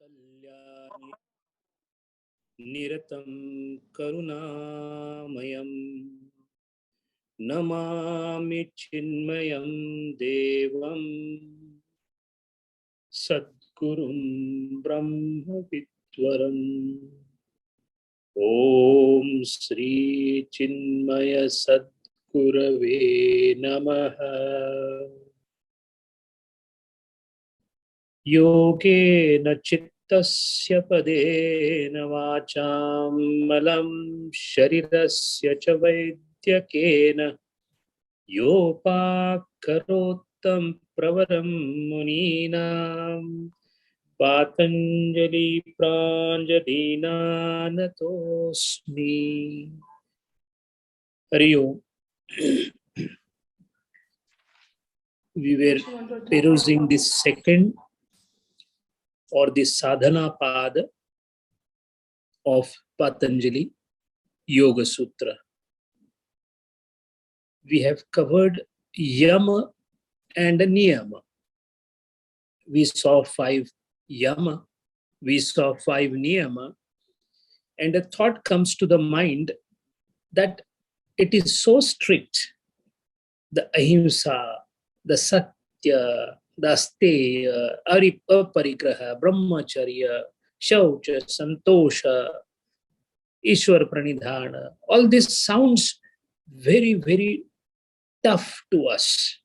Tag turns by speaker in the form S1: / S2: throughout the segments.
S1: कल्याणि निरतं करुणामयं नमामि चिन्मयं देवं सद्गुरुं ब्रह्मविद्वरम्। ॐ श्री चिन्मय सद्गुरवे नमः। योगेन चित्तस्य पदेन वाचां मलं शरीरस्य च वैद्यकेन योपाकरोत्तं प्रवरं मुनीनां पातञ्जलि प्राञ्जलिना नतोऽस्मि। हरि ओम। We were perusing the second or the sadhana pada of Patanjali Yoga Sutra. We have covered yama and niyama. We saw 5 yama, we saw 5 niyama, and a thought comes to the mind that it is so strict. The ahimsa, the satya, the asteya, aparigraha, brahmacharya, shaucha, santosha, ishwar pranidhana. All this sounds very, very tough to us.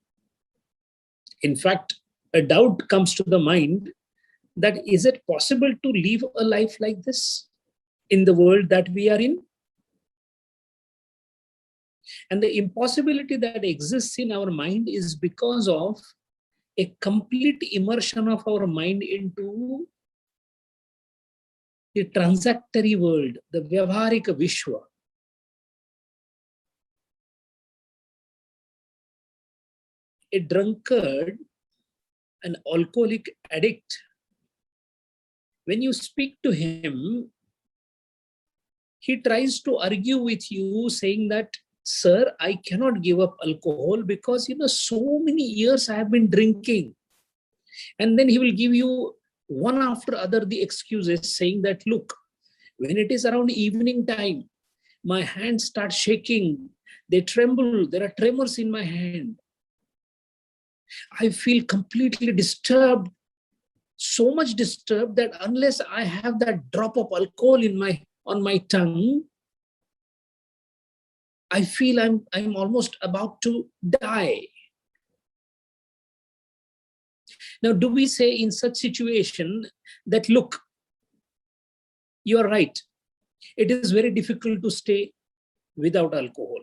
S1: In fact, a doubt comes to the mind that is it possible to live a life like this in the world that we are in? And the impossibility that exists in our mind is because of a complete immersion of our mind into the transactory world, the vyavaharika vishwa. A drunkard, an alcoholic addict, when you speak to him, he tries to argue with you saying that, sir, I cannot give up alcohol because, so many years I have been drinking. And then he will give you one after other the excuses saying that, look, when it is around evening time, my hands start shaking, they tremble, there are tremors in my hand. I feel completely disturbed, so much disturbed that unless I have that drop of alcohol on my tongue, I feel I'm almost about to die. Now, do we say in such situation that, look, you are right, it is very difficult to stay without alcohol?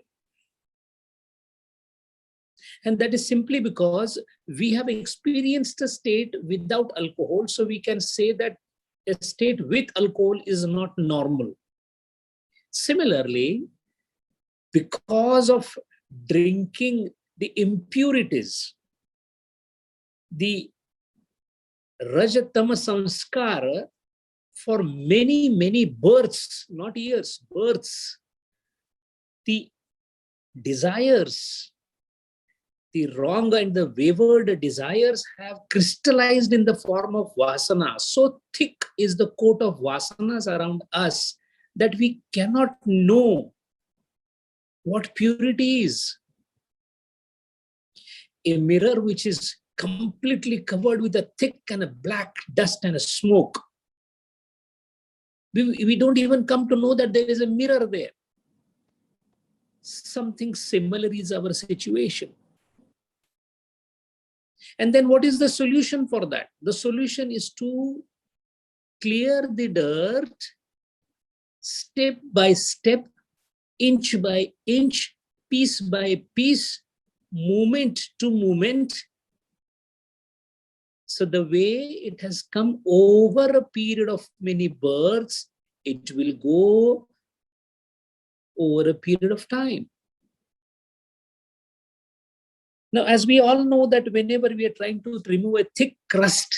S1: And that is simply because we have experienced a state without alcohol, so we can say that a state with alcohol is not normal. Similarly, because of drinking the impurities, the Rajatama Samskara, for many, many births, not years, births, the desires, the wrong and the wayward desires have crystallized in the form of vasana. So thick is the coat of vasanas around us that we cannot know what purity is. A mirror which is completely covered with a thick and a black dust and a smoke. We don't even come to know that there is a mirror there. Something similar is our situation. And then what is the solution for that? The solution is to clear the dirt step by step, inch by inch, piece by piece, moment to moment. So the way it has come over a period of many births, it will go over a period of time. Now, as we all know that whenever we are trying to remove a thick crust,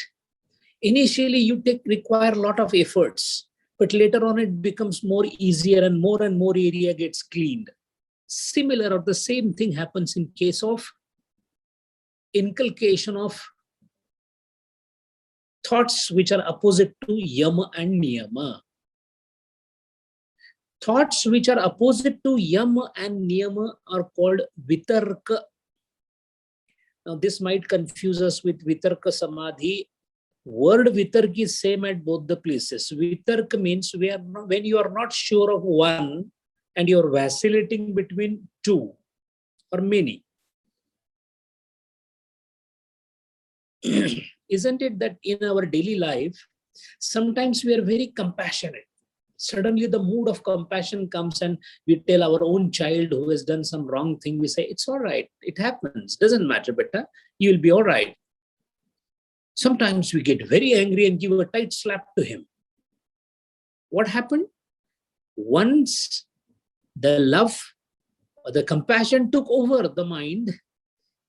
S1: initially you require a lot of efforts, but later on it becomes more easier and more area gets cleaned. Similar or the same thing happens in case of inculcation of thoughts which are opposite to yama and niyama. Thoughts which are opposite to yama and niyama are called vitarka. Now this might confuse us with vitarka samadhi. Word vitarka is same at both the places. Vitarka means when you are not sure of one and you are vacillating between two or many. Isn't it that in our daily life, sometimes we are very compassionate. Suddenly the mood of compassion comes and we tell our own child who has done some wrong thing, we say, it's all right, it happens, doesn't matter, beta, you'll be all right. Sometimes we get very angry and give a tight slap to him. What happened? Once the love or the compassion took over the mind,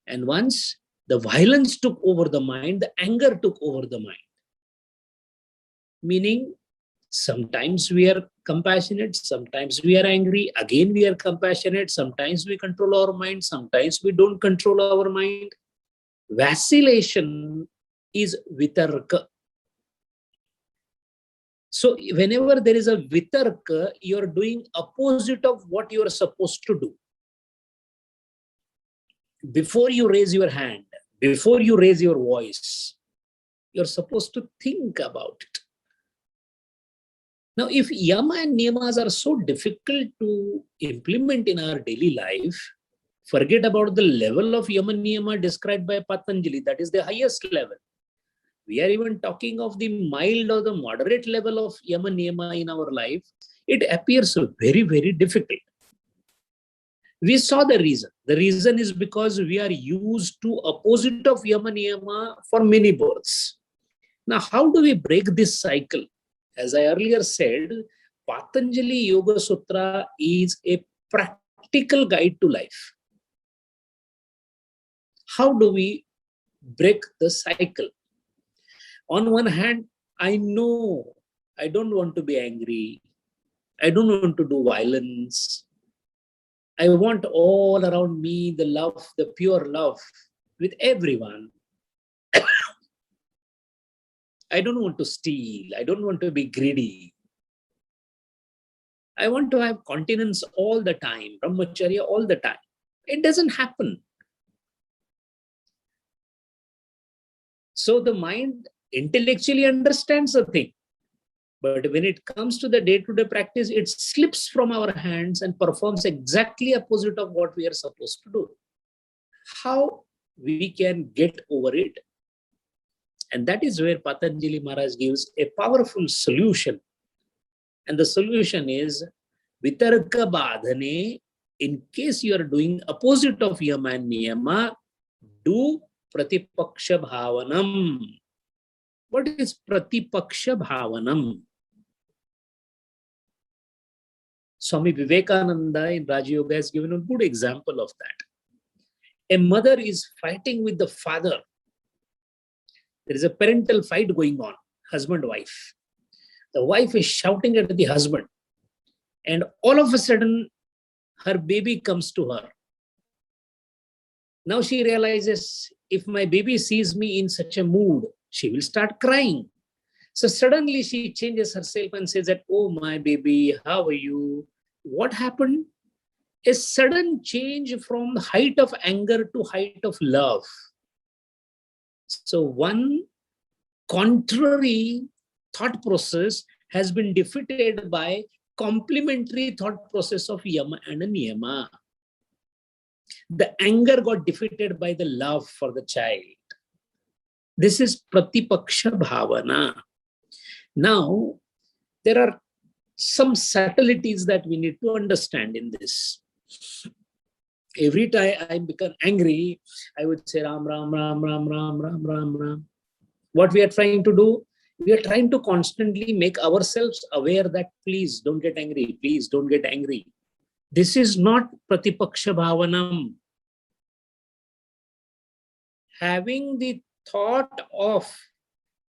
S1: and once the violence took over the mind, the anger took over the mind. Meaning, sometimes we are compassionate, sometimes we are angry, again we are compassionate, sometimes we control our mind, sometimes we don't control our mind. Vacillation is vitarka. So whenever there is a vitarka, you are doing opposite of what you are supposed to do. Before you raise your hand, before you raise your voice, you're supposed to think about it. Now, if yama and niyamas are so difficult to implement in our daily life, forget about the level of yama niyama described by Patanjali, that is the highest level. We are even talking of the mild or the moderate level of yama niyama in our life. It appears very, very difficult. We saw the reason. The reason is because we are used to opposite of yama niyama for many births. Now, how do we break this cycle? As I earlier said, Patanjali Yoga Sutra is a practical guide to life. How do we break the cycle? On one hand, I know I don't want to be angry. I don't want to do violence. I want all around me the love, the pure love with everyone. I don't want to steal. I don't want to be greedy. I want to have continence all the time, brahmacharya all the time. It doesn't happen. So the mind intellectually understands the thing. But when it comes to the day-to-day practice, it slips from our hands and performs exactly opposite of what we are supposed to do. How we can get over it? And that is where Patanjali Maharaj gives a powerful solution. And the solution is vitarka badhane. In case you are doing opposite of yama and niyama, do pratipaksha bhavanam. What is pratipaksha bhavanam? Swami Vivekananda in Raja Yoga has given a good example of that. A mother is fighting with the father. There is a parental fight going on, husband-wife. The wife is shouting at the husband. And all of a sudden, her baby comes to her. Now she realizes, if my baby sees me in such a mood, she will start crying. So suddenly she changes herself and says that, oh, my baby, how are you? What happened? A sudden change from the height of anger to height of love. So one contrary thought process has been defeated by complementary thought process of yama and niyama. The anger got defeated by the love for the child. This is pratipaksha bhavana. Now, there are some subtleties that we need to understand in this. Every time I become angry, I would say Ram, Ram, Ram, Ram, Ram, Ram, Ram, Ram. What we are trying to do, we are trying to constantly make ourselves aware that please don't get angry, please don't get angry. This is not pratipaksha bhavanam. Having the thought of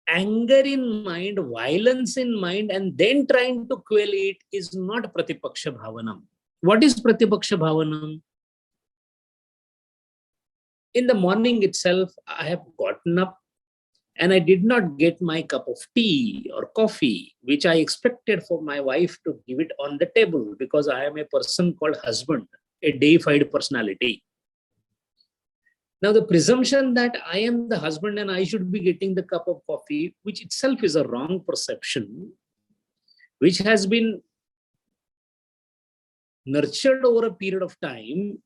S1: anger in mind, violence in mind, and then trying to quell it is not pratipaksha bhavanam. What is pratipaksha bhavanam? In the morning itself, I have gotten up, and I did not get my cup of tea or coffee, which I expected for my wife to give it on the table, because I am a person called husband, a deified personality. Now, the presumption that I am the husband and I should be getting the cup of coffee, which itself is a wrong perception, which has been nurtured over a period of time,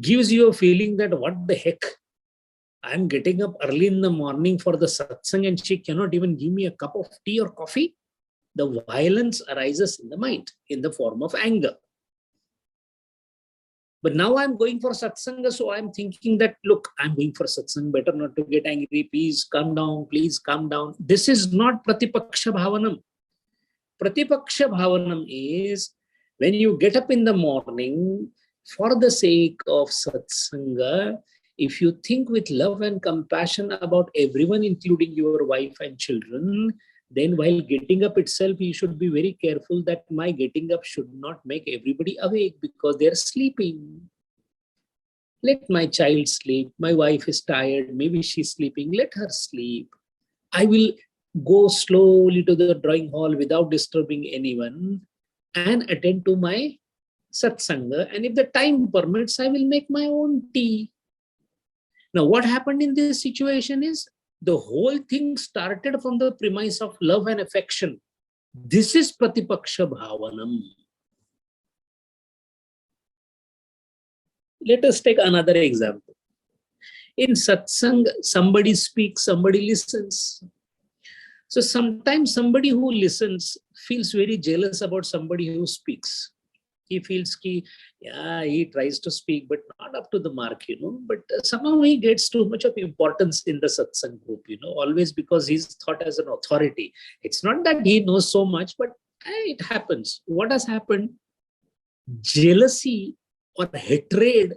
S1: gives you a feeling that what the heck, I'm getting up early in the morning for the satsang and she cannot even give me a cup of tea or coffee. The violence arises in the mind in the form of anger. But now I'm going for satsanga, so I'm thinking that, look, I'm going for satsang, better not to get angry, please calm down, please calm down. This is not pratipaksha bhavanam. Pratipaksha bhavanam is when you get up in the morning for the sake of satsanga, if you think with love and compassion about everyone, including your wife and children, then while getting up itself, you should be very careful that my getting up should not make everybody awake because they're sleeping. Let my child sleep. My wife is tired. Maybe she's sleeping. Let her sleep. I will go slowly to the drawing hall without disturbing anyone and attend to my satsanga. And if the time permits, I will make my own tea. Now, what happened in this situation is the whole thing started from the premise of love and affection. This is pratipaksha bhavanam. Let us take another example. In satsang, somebody speaks, somebody listens. So sometimes somebody who listens feels very jealous about somebody who speaks. He feels he tries to speak, but not up to the mark, But somehow he gets too much of importance in the satsang group, always because he's thought as an authority. It's not that he knows so much, but it happens. What has happened? Jealousy or hatred,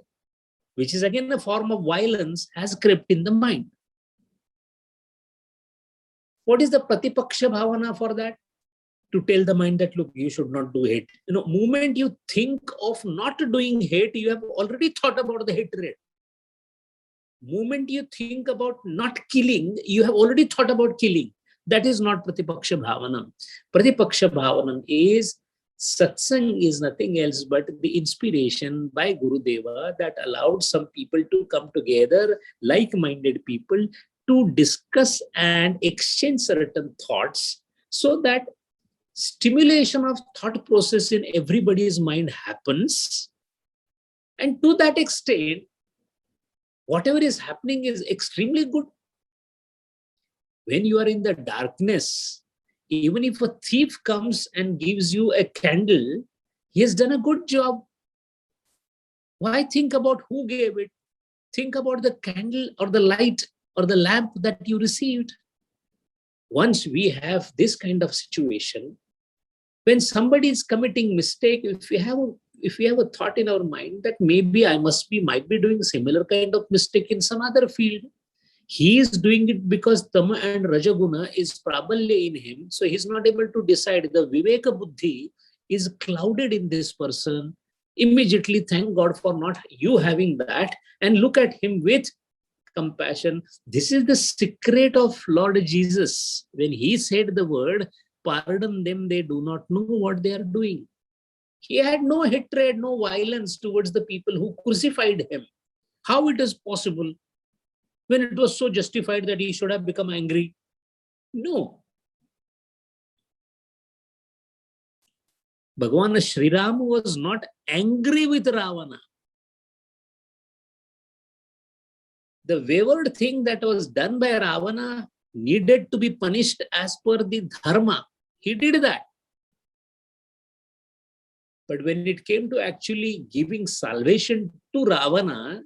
S1: which is again a form of violence, has crept in the mind. What is the pratipaksha bhavana for that? To tell the mind that, look, you should not do hate. Moment you think of not doing hate, you have already thought about the hatred. Moment you think about not killing, you have already thought about killing. That is not pratipaksha bhavanam. Pratipaksha bhavanam is satsang is nothing else but the inspiration by Gurudeva that allowed some people to come together, like-minded people, to discuss and exchange certain thoughts so that stimulation of thought process in everybody's mind happens. And to that extent, whatever is happening is extremely good. When you are in the darkness, even if a thief comes and gives you a candle, he has done a good job. Why think about who gave it? Think about the candle or the light or the lamp that you received. Once we have this kind of situation, when somebody is committing mistake, if we have a thought in our mind that maybe I might be doing similar kind of mistake in some other field, he is doing it because Tama and Rajaguna is prabalya in him, so he's not able to decide. The Viveka Buddhi is clouded in this person. Immediately thank God for not you having that and look at him with compassion. This is the secret of Lord Jesus. When he said the word, pardon them, they do not know what they are doing. He had no hatred, no violence towards the people who crucified him. How it is possible when it was so justified that he should have become angry? No. Bhagavan Sri Ram was not angry with Ravana. The wayward thing that was done by Ravana needed to be punished as per the dharma. He did that. But when it came to actually giving salvation to Ravana,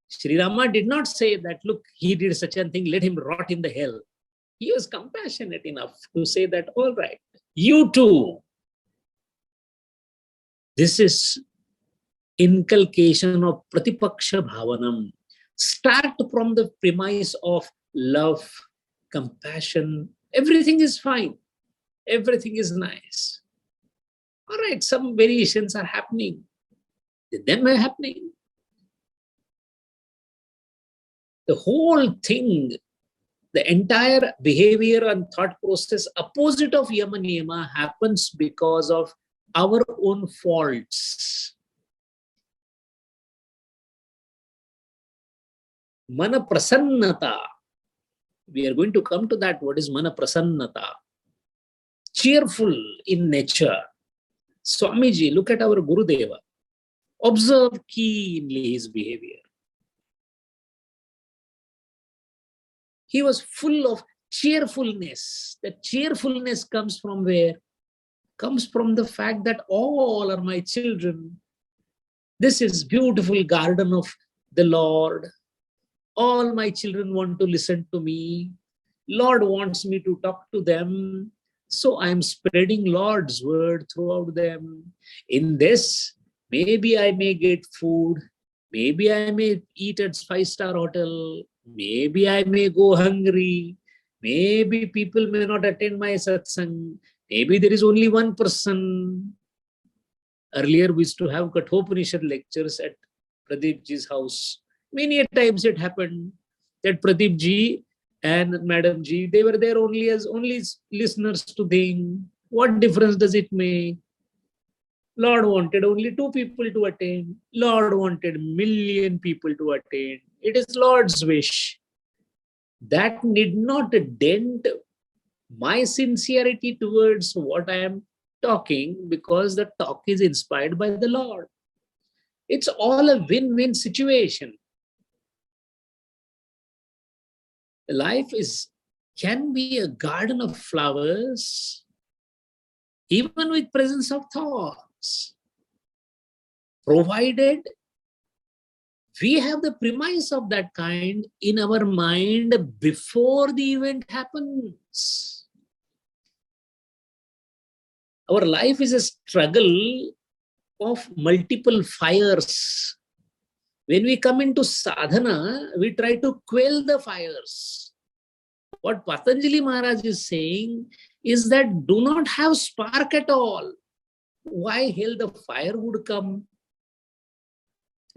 S1: Sri Rama did not say that, look, he did such a thing, let him rot in the hell. He was compassionate enough to say that, all right, you too. This is inculcation of pratipaksha bhavanam. Start from the premise of love, compassion. Everything is fine. Everything is nice. All right, some variations are happening. Them are happening. The whole thing, The entire behavior and thought process opposite of yama niyama happens because of our own faults. Mana prasannata. We are going to come to that. What is mana prasannata? Cheerful in nature. Swamiji, look at our Gurudeva. Observe keenly his behavior. He was full of cheerfulness. That cheerfulness comes from where? Comes from the fact that all are my children. This is beautiful garden of the Lord. All my children want to listen to me. Lord wants me to talk to them. So I am spreading Lord's word throughout them. In this, maybe I may get food. Maybe I may eat at 5-star hotel. Maybe I may go hungry. Maybe people may not attend my satsang. Maybe there is only one person. Earlier, we used to have Kathopanishad lectures at Pradeep ji's house. Many a times it happened that Pradeep ji and Madam ji, they were there only as only listeners to think. What difference does it make? Lord wanted only 2 people to attend. Lord wanted million people to attend. It is Lord's wish. That need not dent my sincerity towards what I am talking, because the talk is inspired by the Lord. It's all a win-win situation. Life can be a garden of flowers, even with presence of thorns, provided we have the premise of that kind in our mind before the event happens. Our life is a struggle of multiple fires. When we come into sadhana, we try to quell the fires. What Patanjali Maharaj is saying is that do not have spark at all. Why hell the fire would come?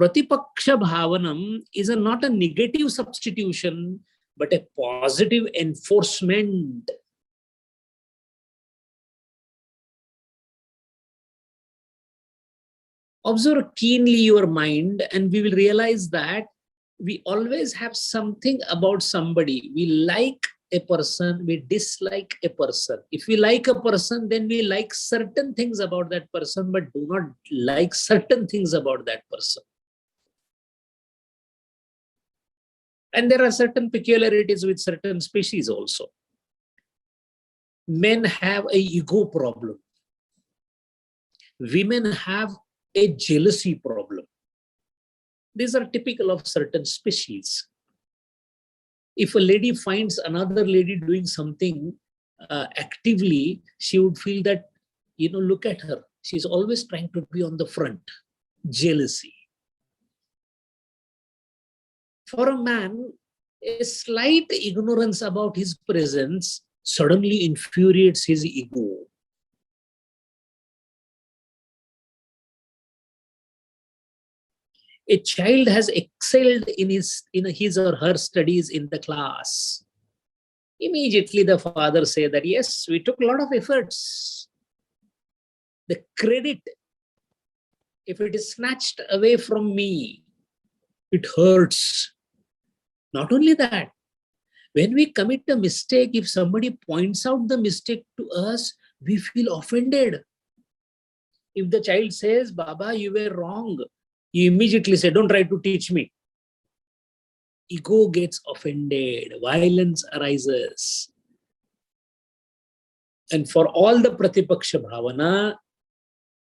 S1: Pratipaksha bhavanam is not a negative substitution, but a positive enforcement. Observe keenly your mind, and we will realize that we always have something about somebody. We like a person, we dislike a person. If we like a person, then we like certain things about that person, but do not like certain things about that person. And there are certain peculiarities with certain species also. Men have an ego problem. Women have a jealousy problem. These are typical of certain species. If a lady finds another lady doing something actively, she would feel that, look at her. She's always trying to be on the front. Jealousy. For a man, a slight ignorance about his presence suddenly infuriates his ego. A child has excelled in his or her studies in the class. Immediately the father says that, yes, we took a lot of efforts. The credit, if it is snatched away from me, it hurts. Not only that, when we commit a mistake, if somebody points out the mistake to us, we feel offended. If the child says, Baba, you were wrong, you immediately say, don't try to teach me. Ego gets offended, violence arises. And for all the Pratipaksha bhavana,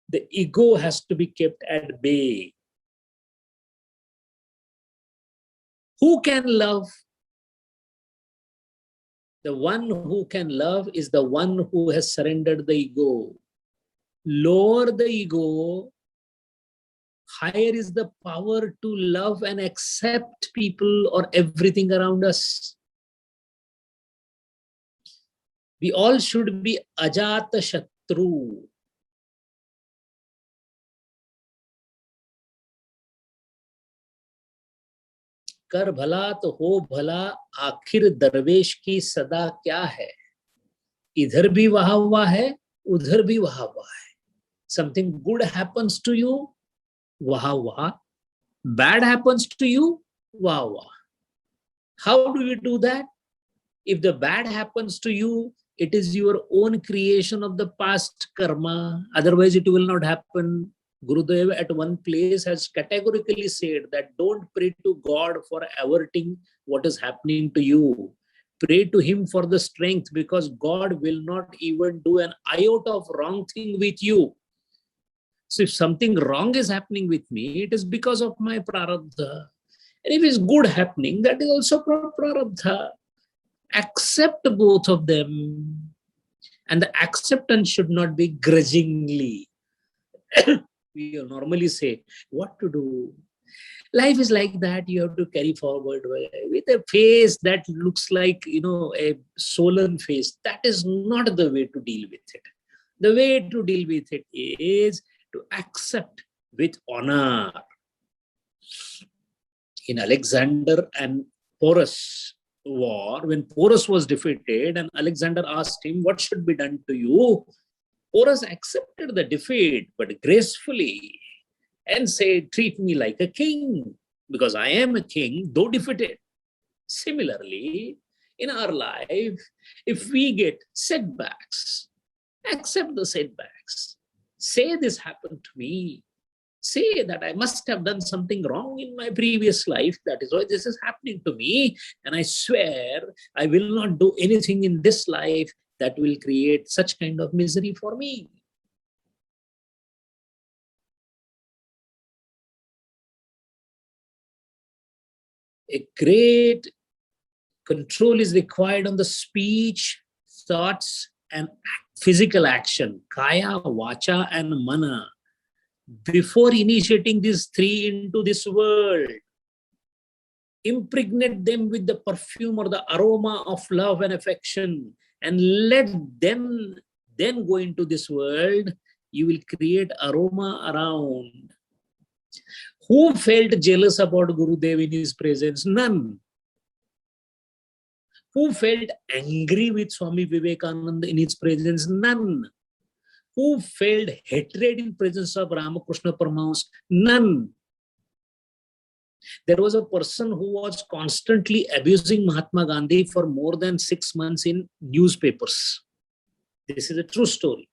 S1: the ego has to be kept at bay. Who can love? The one who can love is the one who has surrendered the ego. Lower the ego, higher is the power to love and accept people or everything around us. We all should be ajata shatru. कर भला तो हो भला, आखिर दरवेश की सदा क्या है, इधर भी वहा हुआ है, उधर भी वहा हुआ है. Something good happens to you, waha waha. Bad happens to you, waha waha. How do we do that? If the bad happens to you, it is your own creation of the past karma. Otherwise, it will not happen. Gurudev at one place has categorically said that don't pray to God for averting what is happening to you. Pray to him for the strength, because God will not even do an iota of wrong thing with you. So if something wrong is happening with me, it is because of my prarabdha. And if it's good happening, that is also prarabdha. Accept both of them. And the acceptance should not be grudgingly. We normally say, what to do? Life is like that. You have to carry forward with a face that looks like, a sullen face. That is not the way to deal with it. The way to deal with it is to accept with honor. In Alexander and Porus war, when Porus was defeated and Alexander asked him, what should be done to you? Porus accepted the defeat, but gracefully, and said, treat me like a king, because I am a king, though defeated. Similarly, in our life, if we get setbacks, accept the setbacks. Say this happened to me. Say that I must have done something wrong in my previous life. That is why this is happening to me. And I swear I will not do anything in this life that will create such kind of misery for me. A great control is required on the speech, thoughts, and physical action, kaya, vacha, and mana, before initiating these three into this world. Impregnate them with the perfume or the aroma of love and affection, and let them then go into this world. You will create aroma around. Who felt jealous about Gurudev in his presence? None. Who felt angry with Swami Vivekananda in his presence? None. Who felt hatred in presence of Ramakrishna Paramahansa? None. There was a person who was constantly abusing Mahatma Gandhi for more than 6 months in newspapers. This is a true story.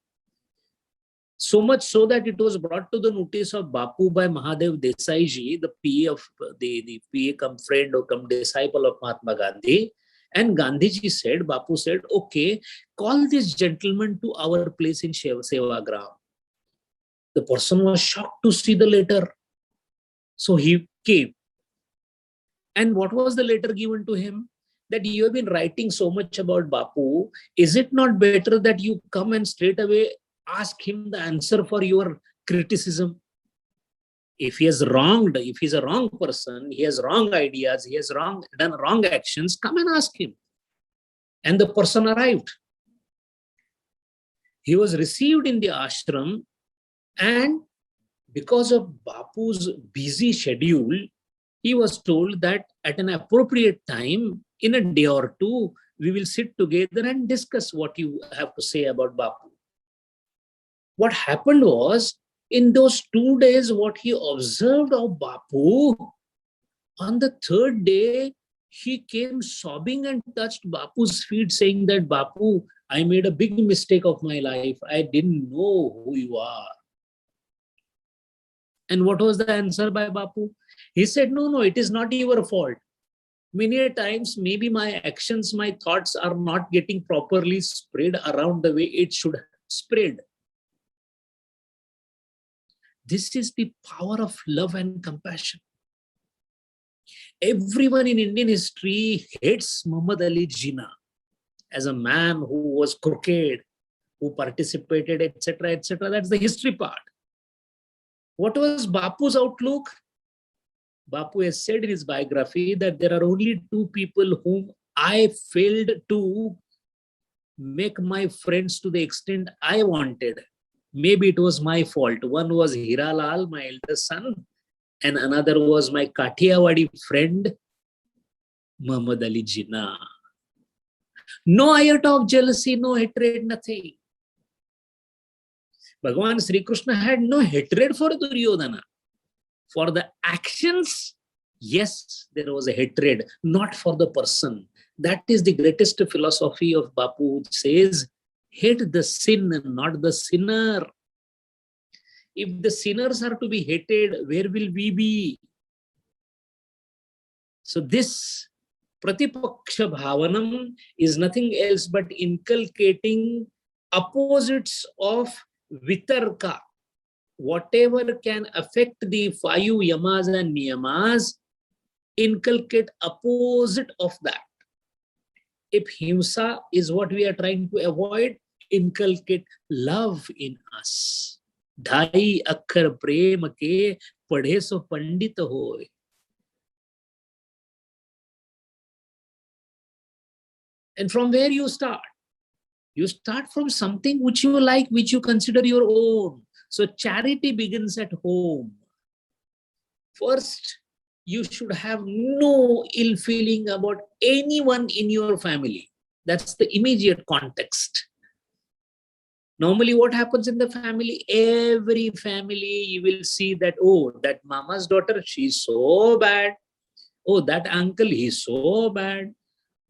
S1: So much so that it was brought to the notice of Bapu by Mahadev Desai ji, the PA of the PA come friend or come disciple of Mahatma Gandhi. And Gandhiji said, Bapu said, okay, call this gentleman to our place in Sevagram. The person was shocked to see the letter. So he came. And what was the letter given to him? That you have been writing so much about Bapu. Is it not better that you come and straight away ask him the answer for your criticism? If he has wronged, if he's a wrong person, he has wrong ideas, he has done wrong actions, come and ask him. And the person arrived. He was received in the ashram, and because of Bapu's busy schedule, he was told that at an appropriate time, in a day or two, we will sit together and discuss what you have to say about Bapu. What happened was, in those 2 days, what he observed of Bapu, on the third day, he came sobbing and touched Bapu's feet, saying that, Bapu, I made a big mistake of my life. I didn't know who you are. And what was the answer by Bapu? He said, no, it is not your fault. Many times, maybe my actions, my thoughts are not getting properly spread around the way it should spread. This is the power of love and compassion. Everyone in Indian history hates Muhammad Ali Jinnah as a man who was crooked, who participated, etc., etc. That's the history part. What was Bapu's outlook? Bapu has said in his biography that there are only 2 people whom I failed to make my friends to the extent I wanted. Maybe it was my fault. One was Hiralal, my elder son, and another was my Kathiawadi friend, Muhammad Ali Jinnah. No iota of jealousy, no hatred, nothing. Bhagavan Sri Krishna had no hatred for Duryodhana. For the actions, yes, there was a hatred, not for the person. That is the greatest philosophy of Bapu, which says, hate the sin, not the sinner. If the sinners are to be hated, where will we be? So this Pratipaksha Bhavanam is nothing else but inculcating opposites of vitarka. Whatever can affect the 5 yamas and niyamas, inculcate opposite of that. If himsa is what we are trying to avoid, inculcate love in us. Dhai akhar prem ke padhe so pandit hoy. And from where you start? You start from something which you like, which you consider your own. So charity begins at home. First, you should have no ill feeling about anyone in your family. That's the immediate context. Normally, what happens in the family? Every family, you will see that, oh, that mama's daughter, she's so bad. Oh, that uncle, he's so bad.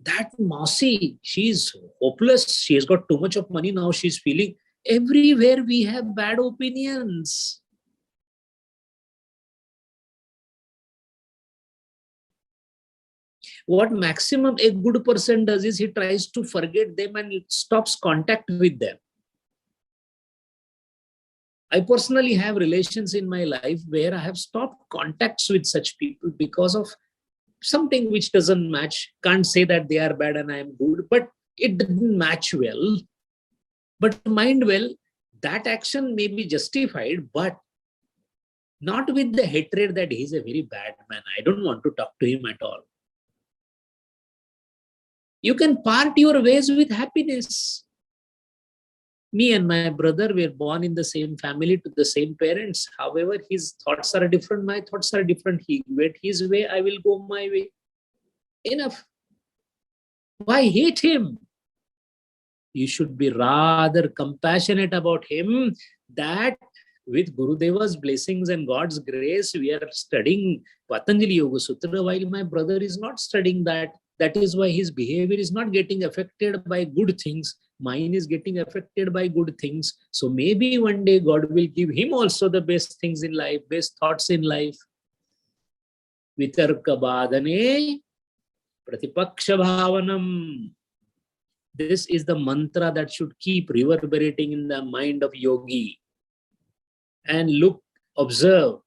S1: That Mausi, she's hopeless. She has got too much of money now. She's feeling. Everywhere we have bad opinions. What maximum a good person does is he tries to forget them and stops contact with them. I personally have relations in my life where I have stopped contacts with such people because of something which doesn't match. Can't say that they are bad and I am good, but it didn't match well. But mind well, that action may be justified, but not with the hatred that he's a very bad man. I don't want to talk to him at all. You can part your ways with happiness. Me and my brother were born in the same family to the same parents. However, his thoughts are different, my thoughts are different. He went his way, I will go my way. Enough. Why hate him? You should be rather compassionate about him, that with Gurudeva's blessings and God's grace, we are studying Patanjali Yoga Sutra while my brother is not studying that. That is why his behavior is not getting affected by good things. Mine is getting affected by good things. So maybe one day God will give him also the best things in life, best thoughts in life. Vitarka badane pratipaksha bhavanam. This is the mantra that should keep reverberating in the mind of yogi. And look, observe.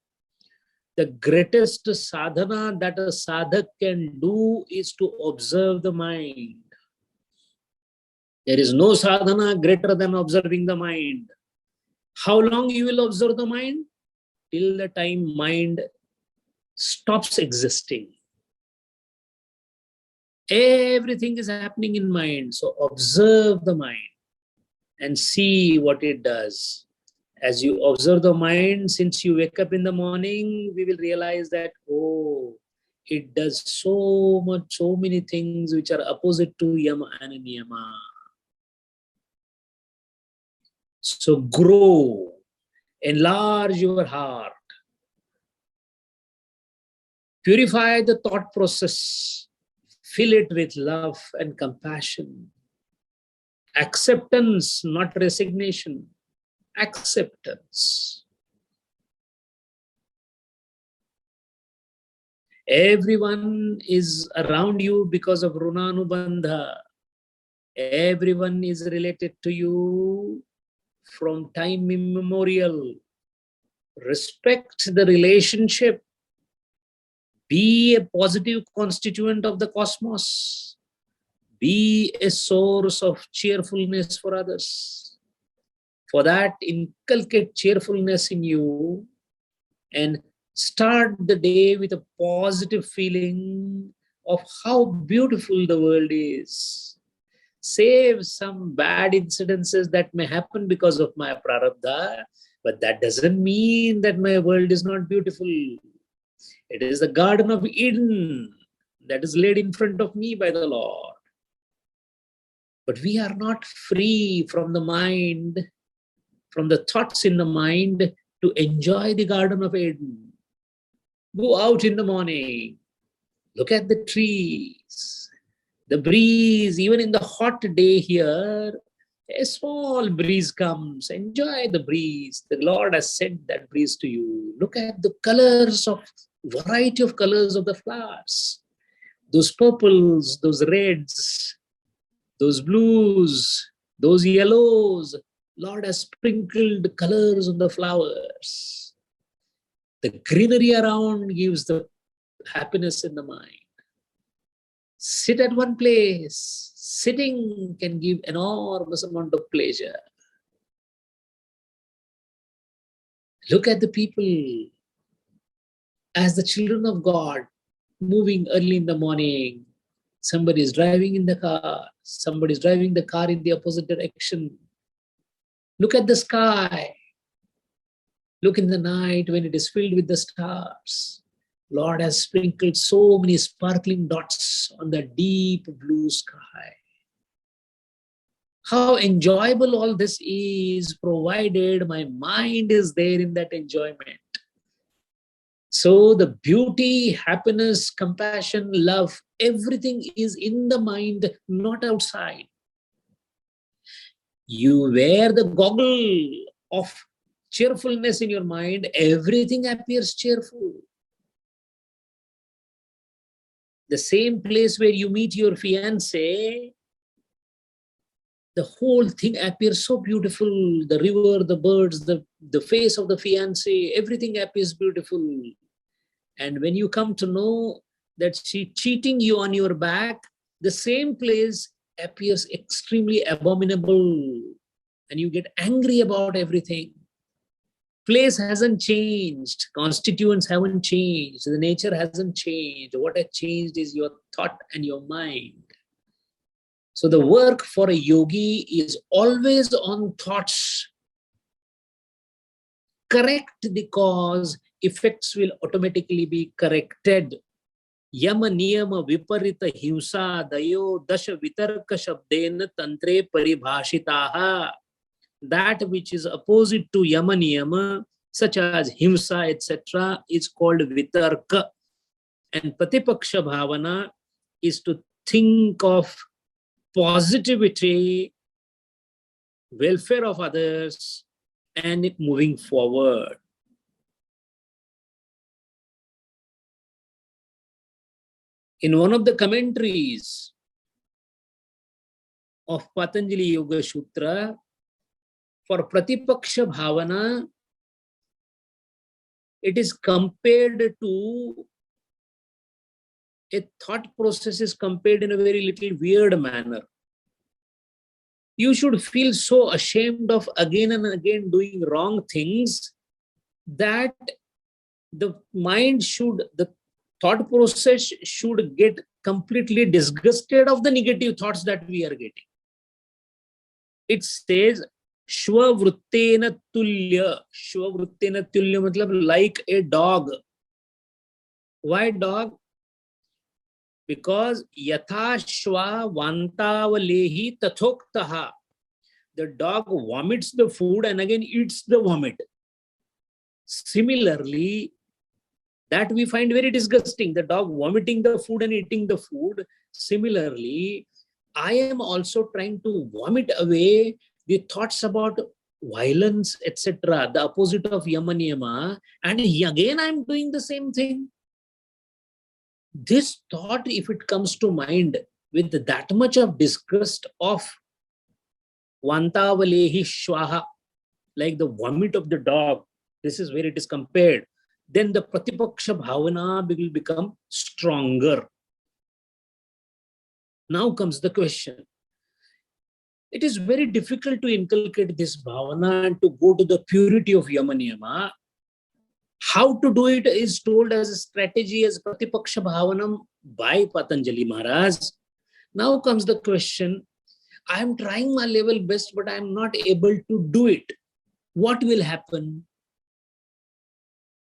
S1: The greatest sadhana that a sadhak can do is to observe the mind. There is no sadhana greater than observing the mind. How long you will observe the mind? Till the time mind stops existing. Everything is happening in mind. So observe the mind and see what it does. As you observe the mind, since you wake up in the morning, we will realize that, oh, it does so many things which are opposite to yama and niyama. So grow, enlarge your heart, purify the thought process, fill it with love and compassion, acceptance, not resignation, acceptance. Everyone is around you because of Runanubandha. Everyone is related to you from time immemorial. Respect the relationship. Be a positive constituent of the cosmos. Be a source of cheerfulness for others. For that, inculcate cheerfulness in you and start the day with a positive feeling of how beautiful the world is. Save some bad incidences that may happen because of my prarabdha, but that doesn't mean that my world is not beautiful. It is the Garden of Eden. that is laid in front of me by the Lord. But we are not free from the mind, from the thoughts in the mind, to enjoy the Garden of Eden. Go out in the morning, look at the trees, the breeze, even in the hot day here, a small breeze comes. Enjoy the breeze. The Lord has sent that breeze to you. Look at the colors of, variety of colors of the flowers. Those purples, those reds, those blues, those yellows. Lord has sprinkled colors on the flowers. The greenery around gives the happiness in the mind. Sit at one place. Sitting can give enormous amount of pleasure. Look at the people as the children of God, moving early in the morning. Somebody is driving in the car. Somebody is driving the car in the opposite direction. Look at the sky. Look in the night when it is filled with the stars. Lord has sprinkled so many sparkling dots on the deep blue sky. How enjoyable all this is, provided my mind is there in that enjoyment. So the beauty, happiness, compassion, love, everything is in the mind, not outside. You wear the goggle of cheerfulness in your mind, everything appears cheerful. The same place where you meet your fiancé, the whole thing appears so beautiful. The river, the birds, the face of the fiancé, everything appears beautiful. And when you come to know that she cheating you on your back, the same place appears extremely abominable. And you get angry about everything. Place hasn't changed. Constituents haven't changed. The nature hasn't changed. What has changed is your thought and your mind. So the work for a yogi is always on thoughts. Correct the cause, effects will automatically be corrected. Yama niyama viparita himsa dayo dasha vitarka shabdena tantre paribhashitaha. That which is opposite to yama niyama, such as himsa, etc., is called vitarka. And Pratipaksha bhavana is to think of positivity, welfare of others, and moving forward. In one of the commentaries of Patanjali Yoga Sutra, for Pratipaksha bhavana, it is compared to a thought process is compared in a very little weird manner. You should feel so ashamed of again and again doing wrong things that the mind should, the thought process should get completely disgusted of the negative thoughts that we are getting. It says, Shwavruttena tulya. Shwavruttena tulya matlab like a dog. Why dog? Because yatha shwa vantavalehi tathoktaha. The dog vomits the food and again eats the vomit. Similarly, that we find very disgusting, the dog vomiting the food and eating the food. Similarly, I am also trying to vomit away the thoughts about violence, etc., the opposite of yama niyama, and again I am doing the same thing. This thought, if it comes to mind with that much of disgust of vantavalehi shwaha, like the vomit of the dog, this is where it is compared, then the Pratipaksha bhavana will become stronger. Now comes the question. It is very difficult to inculcate this bhavana and to go to the purity of yama niyama. How to do it is told as a strategy as Pratipaksha bhavanam by Patanjali Maharaj. Now comes the question, I am trying my level best, but I am not able to do it. What will happen?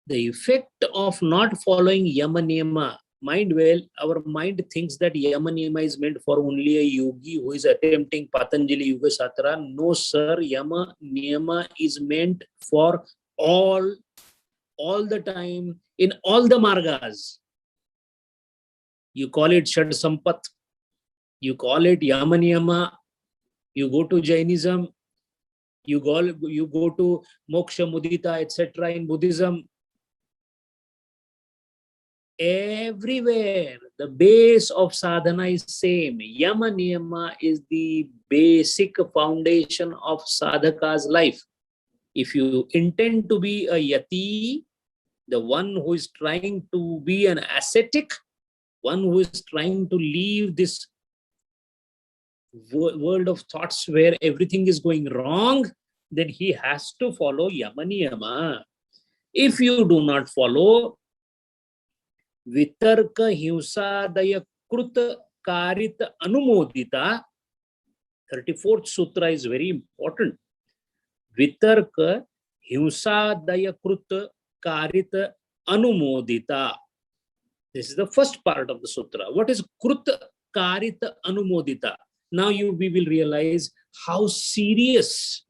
S1: The effect of not following yama niyama mind well, our mind thinks that yama niyama is meant for only a yogi who is attempting Patanjali Yoga Satra. No, sir. Yama niyama is meant for all the time, in all the margas. You call it Shad Sampat, you call it yama niyama, you go to Jainism, you go to moksha mudita, etc. in Buddhism. Everywhere the base of sadhana is same. Yama niyama is the basic foundation of sadhaka's life. If you intend to be a yati, the one who is trying to be an ascetic, one who is trying to leave this world of thoughts where everything is going wrong, then he has to follow yama niyama. If you do not follow, vitarka himsadaya krut karit anumodita, 34th sutra is very important. Vitarka himsadaya krut karit anumodita. This is the first part of the sutra. What is krut karit anumodita? Now we will realize how serious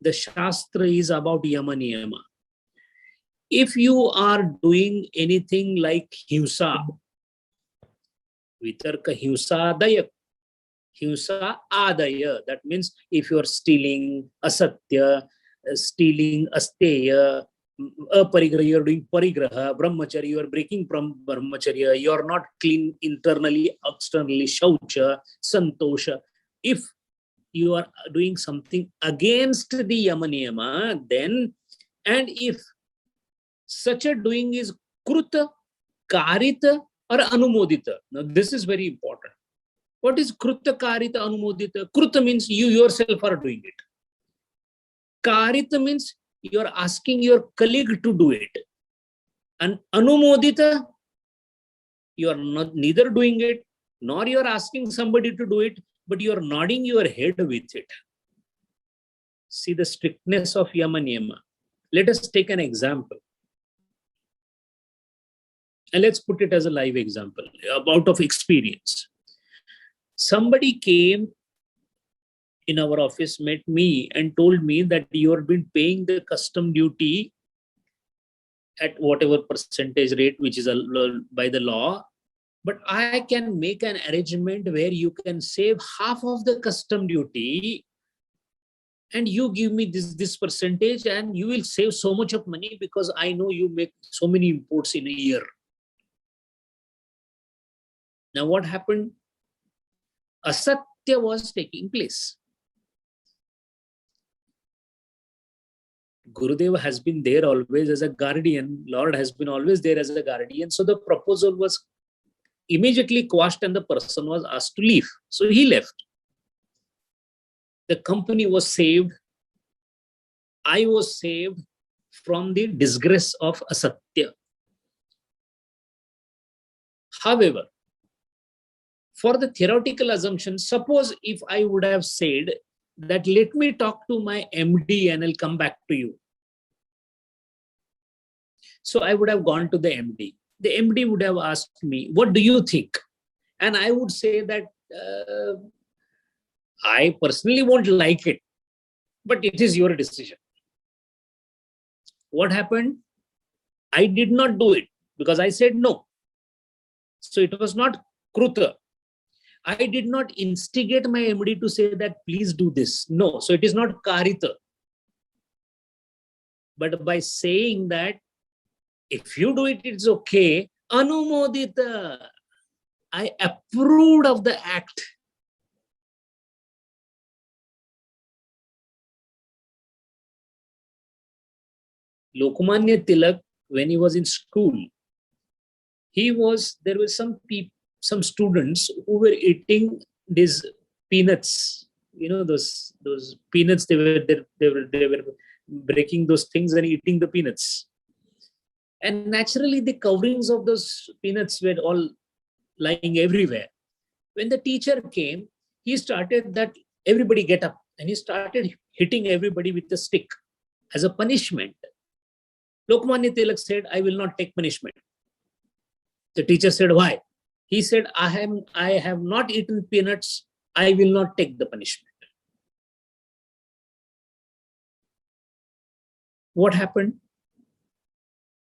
S1: the Shastra is about yama niyama. If you are doing anything like himsa, vitarka himsa adaya, himsa adaya, that means if you are stealing asatya, stealing asteya, aparigraha, you are doing parigraha, brahmacharya, you are breaking from brahmacharya, you are not clean internally, externally, shaucha, santosha. If you are doing something against the yama niyama, then, and if such a doing is kruta, karita, or anumodita. Now this is very important. What is kruta, karita, anumodita? Kruta means you yourself are doing it. Karita means you are asking your colleague to do it. And anumodita, you are not neither doing it, nor you are asking somebody to do it, but you are nodding your head with it. See the strictness of yama niyama. Let us take an example. And let's put it as a live example, out of experience. Somebody came in our office, met me and told me that you have been paying the custom duty at whatever percentage rate, which is by the law, but I can make an arrangement where you can save half of the custom duty and you give me this percentage and you will save so much of money because I know you make so many imports in a year. Now what happened? Asatya was taking place. Gurudeva has been there always as a guardian. Lord has been always there as a guardian. So the proposal was immediately quashed and the person was asked to leave. So he left. The company was saved. I was saved from the disgrace of asatya. However, for the theoretical assumption, suppose if I would have said that let me talk to my MD and I'll come back to you. So I would have gone to the MD. The MD would have asked me, what do you think? And I would say that I personally won't like it, but it is your decision. What happened? I did not do it because I said no. So it was not kruta. I did not instigate my MD to say that please do this. No, so it is not karita. But by saying that if you do it, it's okay. Anumodita. I approved of the act. Lokmanya Tilak, when he was in school, there were some students who were eating these peanuts. You know, those peanuts, they were breaking those things and eating the peanuts. And naturally, the coverings of those peanuts were all lying everywhere. When the teacher came, he started that everybody get up, and he started hitting everybody with a stick as a punishment. Lokmanya Tilak said, I will not take punishment. The teacher said, why? He said, I have not eaten peanuts. I will not take the punishment. What happened?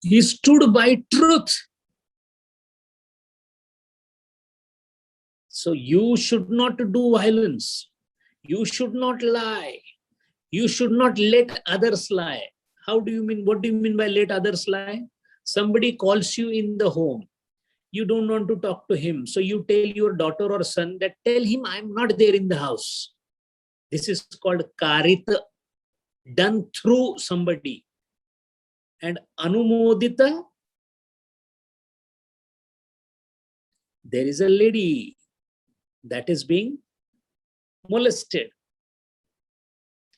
S1: He stood by truth. So you should not do violence. You should not lie. You should not let others lie. How do you mean? What do you mean by let others lie? Somebody calls you in the home. You don't want to talk to him. So you tell your daughter or son that tell him I'm not there in the house. This is called karita, done through somebody. And anumodita, there is a lady that is being molested.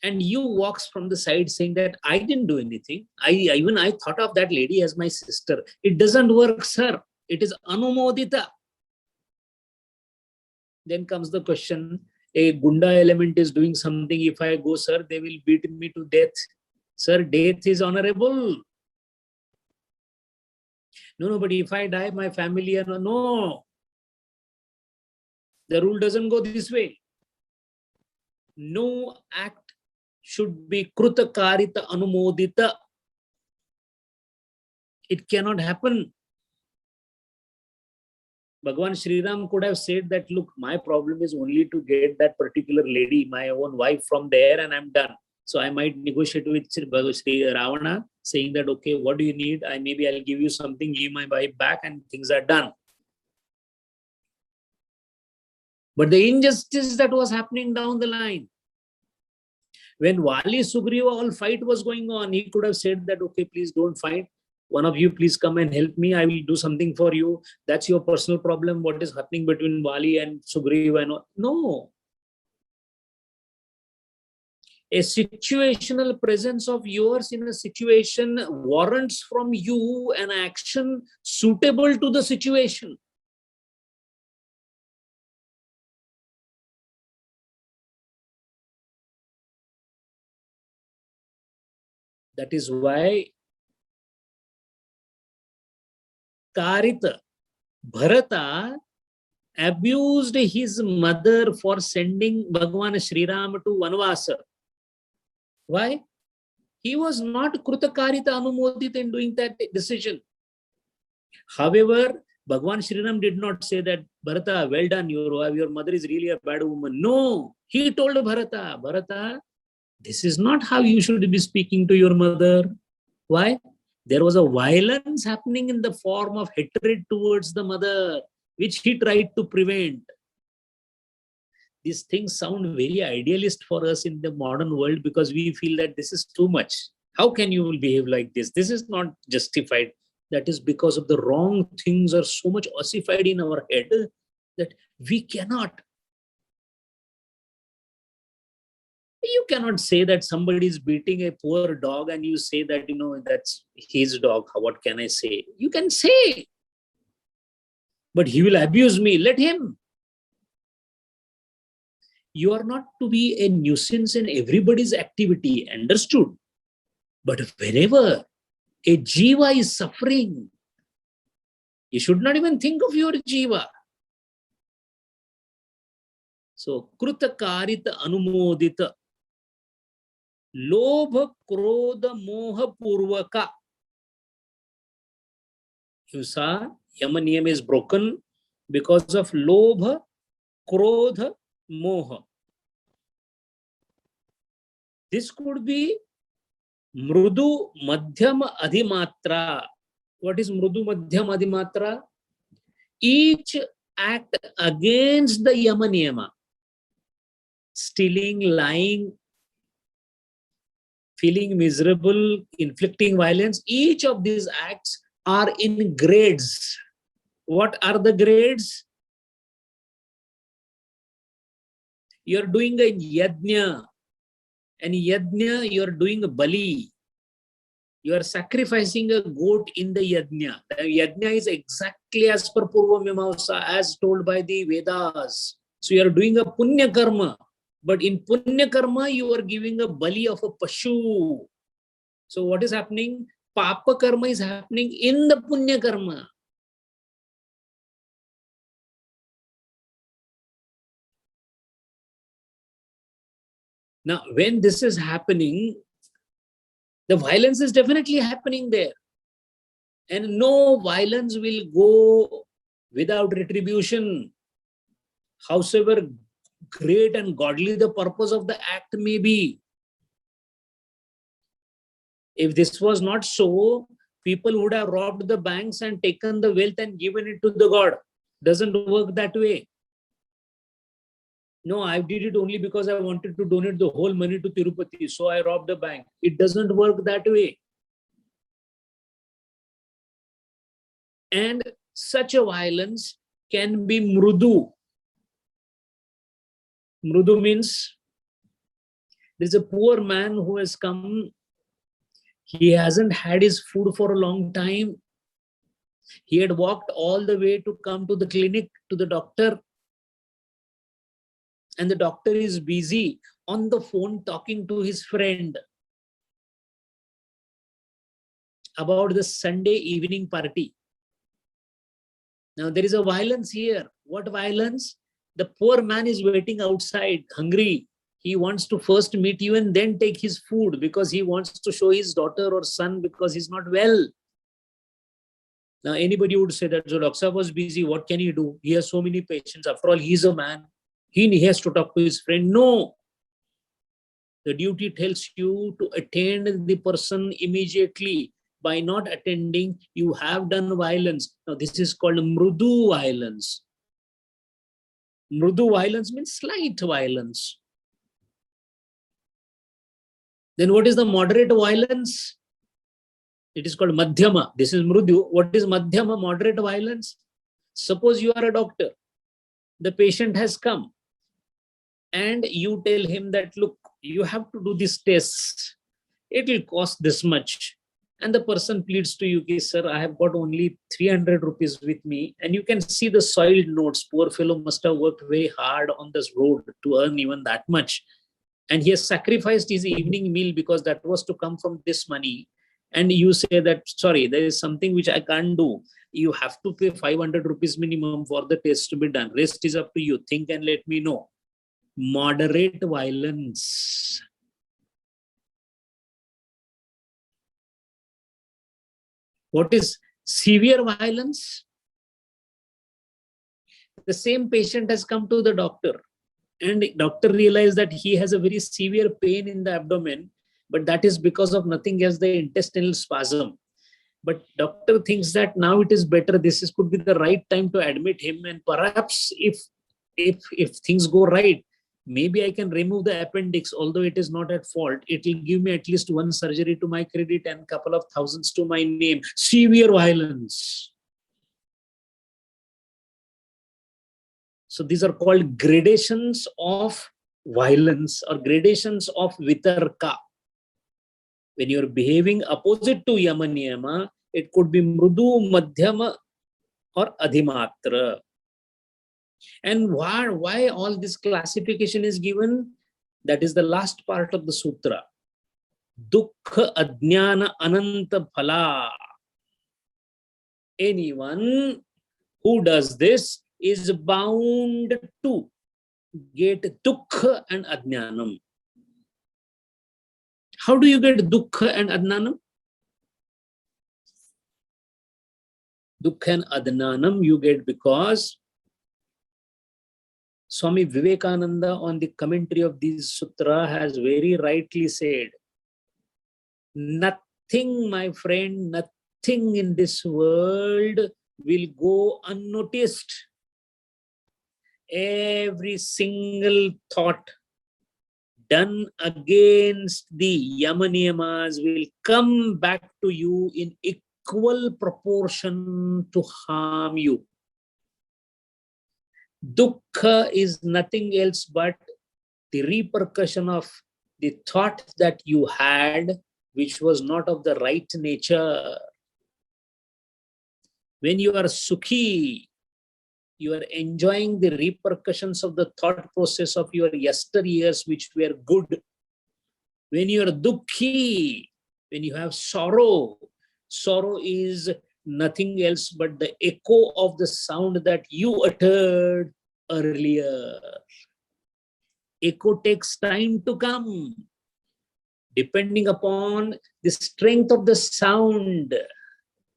S1: And you walks from the side saying that I didn't do anything. I thought of that lady as my sister. It doesn't work, sir. It is anumodita. Then comes the question, a gunda element is doing something. If I go, sir, they will beat me to death. Sir, death is honorable. No, but if I die, my family, no. The rule doesn't go this way. No act should be kruta karita anumodita. It cannot happen. Bhagavan Sri Ram could have said that, look, my problem is only to get that particular lady, my own wife, from there, and I'm done. So I might negotiate with Sri Ravana, saying that, okay, what do you need? Maybe I'll give you something, give my wife back, and things are done. But the injustice that was happening down the line, when Vali Sugriva all fight was going on, he could have said that, okay, please don't fight. One of you, please come and help me. I will do something for you. That's your personal problem. What is happening between Vali and Sugriva? And no. A situational presence of yours in a situation warrants from you an action suitable to the situation. That is why Karita, Bharata abused his mother for sending Bhagavan Sri Ram to Vanvasa. Why? He was not Krutakarita Anumodita in doing that decision. However, Bhagavan Sri Ram did not say that, Bharata, well done, your mother is really a bad woman. No, he told Bharata, Bharata, this is not how you should be speaking to your mother. Why? There was a violence happening in the form of hatred towards the mother, which he tried to prevent. These things sound very idealist for us in the modern world because we feel that this is too much. How can you behave like this? This is not justified. That is because of the wrong things are so much ossified in our head that we cannot. You cannot say that somebody is beating a poor dog and you say that, that's his dog. What can I say? You can say, but he will abuse me. Let him. You are not to be a nuisance in everybody's activity, understood? But wherever a jiva is suffering, you should not even think of your jiva. So, kruta karita anumodita, lobha krodha moha purvaka. You saw, yama niyama is broken because of lobha, krodha, moha. This could be mrudu madhyam adhimatra. What is mrudu madhyam adhimatra? Each act against the yama niyama, stealing, lying, feeling miserable, inflicting violence, each of these acts are in grades. What are the grades? You're doing a yajna. And yajna, you're doing a bali. You are sacrificing a goat in the yajna. The yajna is exactly as per Purva Mimamsa, as told by the Vedas. So you are doing a punya karma. But in punya karma, you are giving a bali of a pashu. So what is happening? Papa karma is happening in the punya karma. Now, when this is happening, the violence is definitely happening there. And no violence will go without retribution. Howsoever great and godly the purpose of the act may be. If this was not so, people would have robbed the banks and taken the wealth and given it to the God. Doesn't work that way. No, I did it only because I wanted to donate the whole money to Tirupati, so I robbed the bank. It doesn't work that way. And such a violence can be mrudu. Mrudu means there's a poor man who has come. He hasn't had his food for a long time. He had walked all the way to come to the clinic, to the doctor. And the doctor is busy on the phone talking to his friend about the Sunday evening party. Now there is a violence here. What violence? The poor man is waiting outside, hungry. He wants to first meet you and then take his food because he wants to show his daughter or son because he's not well. Now anybody would say that so Doctor was busy. What can he do? He has so many patients. After all, he's a man. He has to talk to his friend. No. The duty tells you to attend the person immediately. By not attending, you have done violence. Now this is called mrudu violence. Mrudu violence means slight violence. Then what is the moderate violence? It is called madhyama. This is mrudu. What is madhyama, moderate violence? Suppose you are a doctor. The patient has come. And you tell him that, look, you have to do this test. It will cost this much. And the person pleads to you, sir, I have got only 300 rupees with me. And you can see the soiled notes. Poor fellow must have worked very hard on this road to earn even that much. And he has sacrificed his evening meal because that was to come from this money. And you say that, sorry, there is something which I can't do. You have to pay 500 rupees minimum for the test to be done. Rest is up to you. Think and let me know. Moderate violence. What is severe violence? The same patient has come to the doctor and the doctor realized that he has a very severe pain in the abdomen, but that is because of nothing else, the intestinal spasm. But doctor thinks that now it is better. Could be the right time to admit him, and perhaps if things go right, maybe I can remove the appendix, although it is not at fault. It will give me at least one surgery to my credit and a couple of thousands to my name. Severe violence. So these are called gradations of violence or gradations of vitarka. When you're behaving opposite to yama niyama, it could be mrudu, madhyama, or adhimatra. And why all this classification is given? That is the last part of the sutra. Dukkha ajnana ananta phala. Anyone who does this is bound to get dukkha and ajnanam. How do you get dukkha and ajnanam? Dukkha and ajnanam you get because Swami Vivekananda on the commentary of this sutra has very rightly said, nothing, my friend, nothing in this world will go unnoticed. Every single thought done against the yama niyamas will come back to you in equal proportion to harm you. Dukkha is nothing else but the repercussion of the thought that you had, which was not of the right nature. When you are sukhi, you are enjoying the repercussions of the thought process of your yesteryears, which were good. When you are dukkhi, when you have sorrow, sorrow is nothing else but the echo of the sound that you uttered earlier. Echo takes time to come, depending upon the strength of the sound.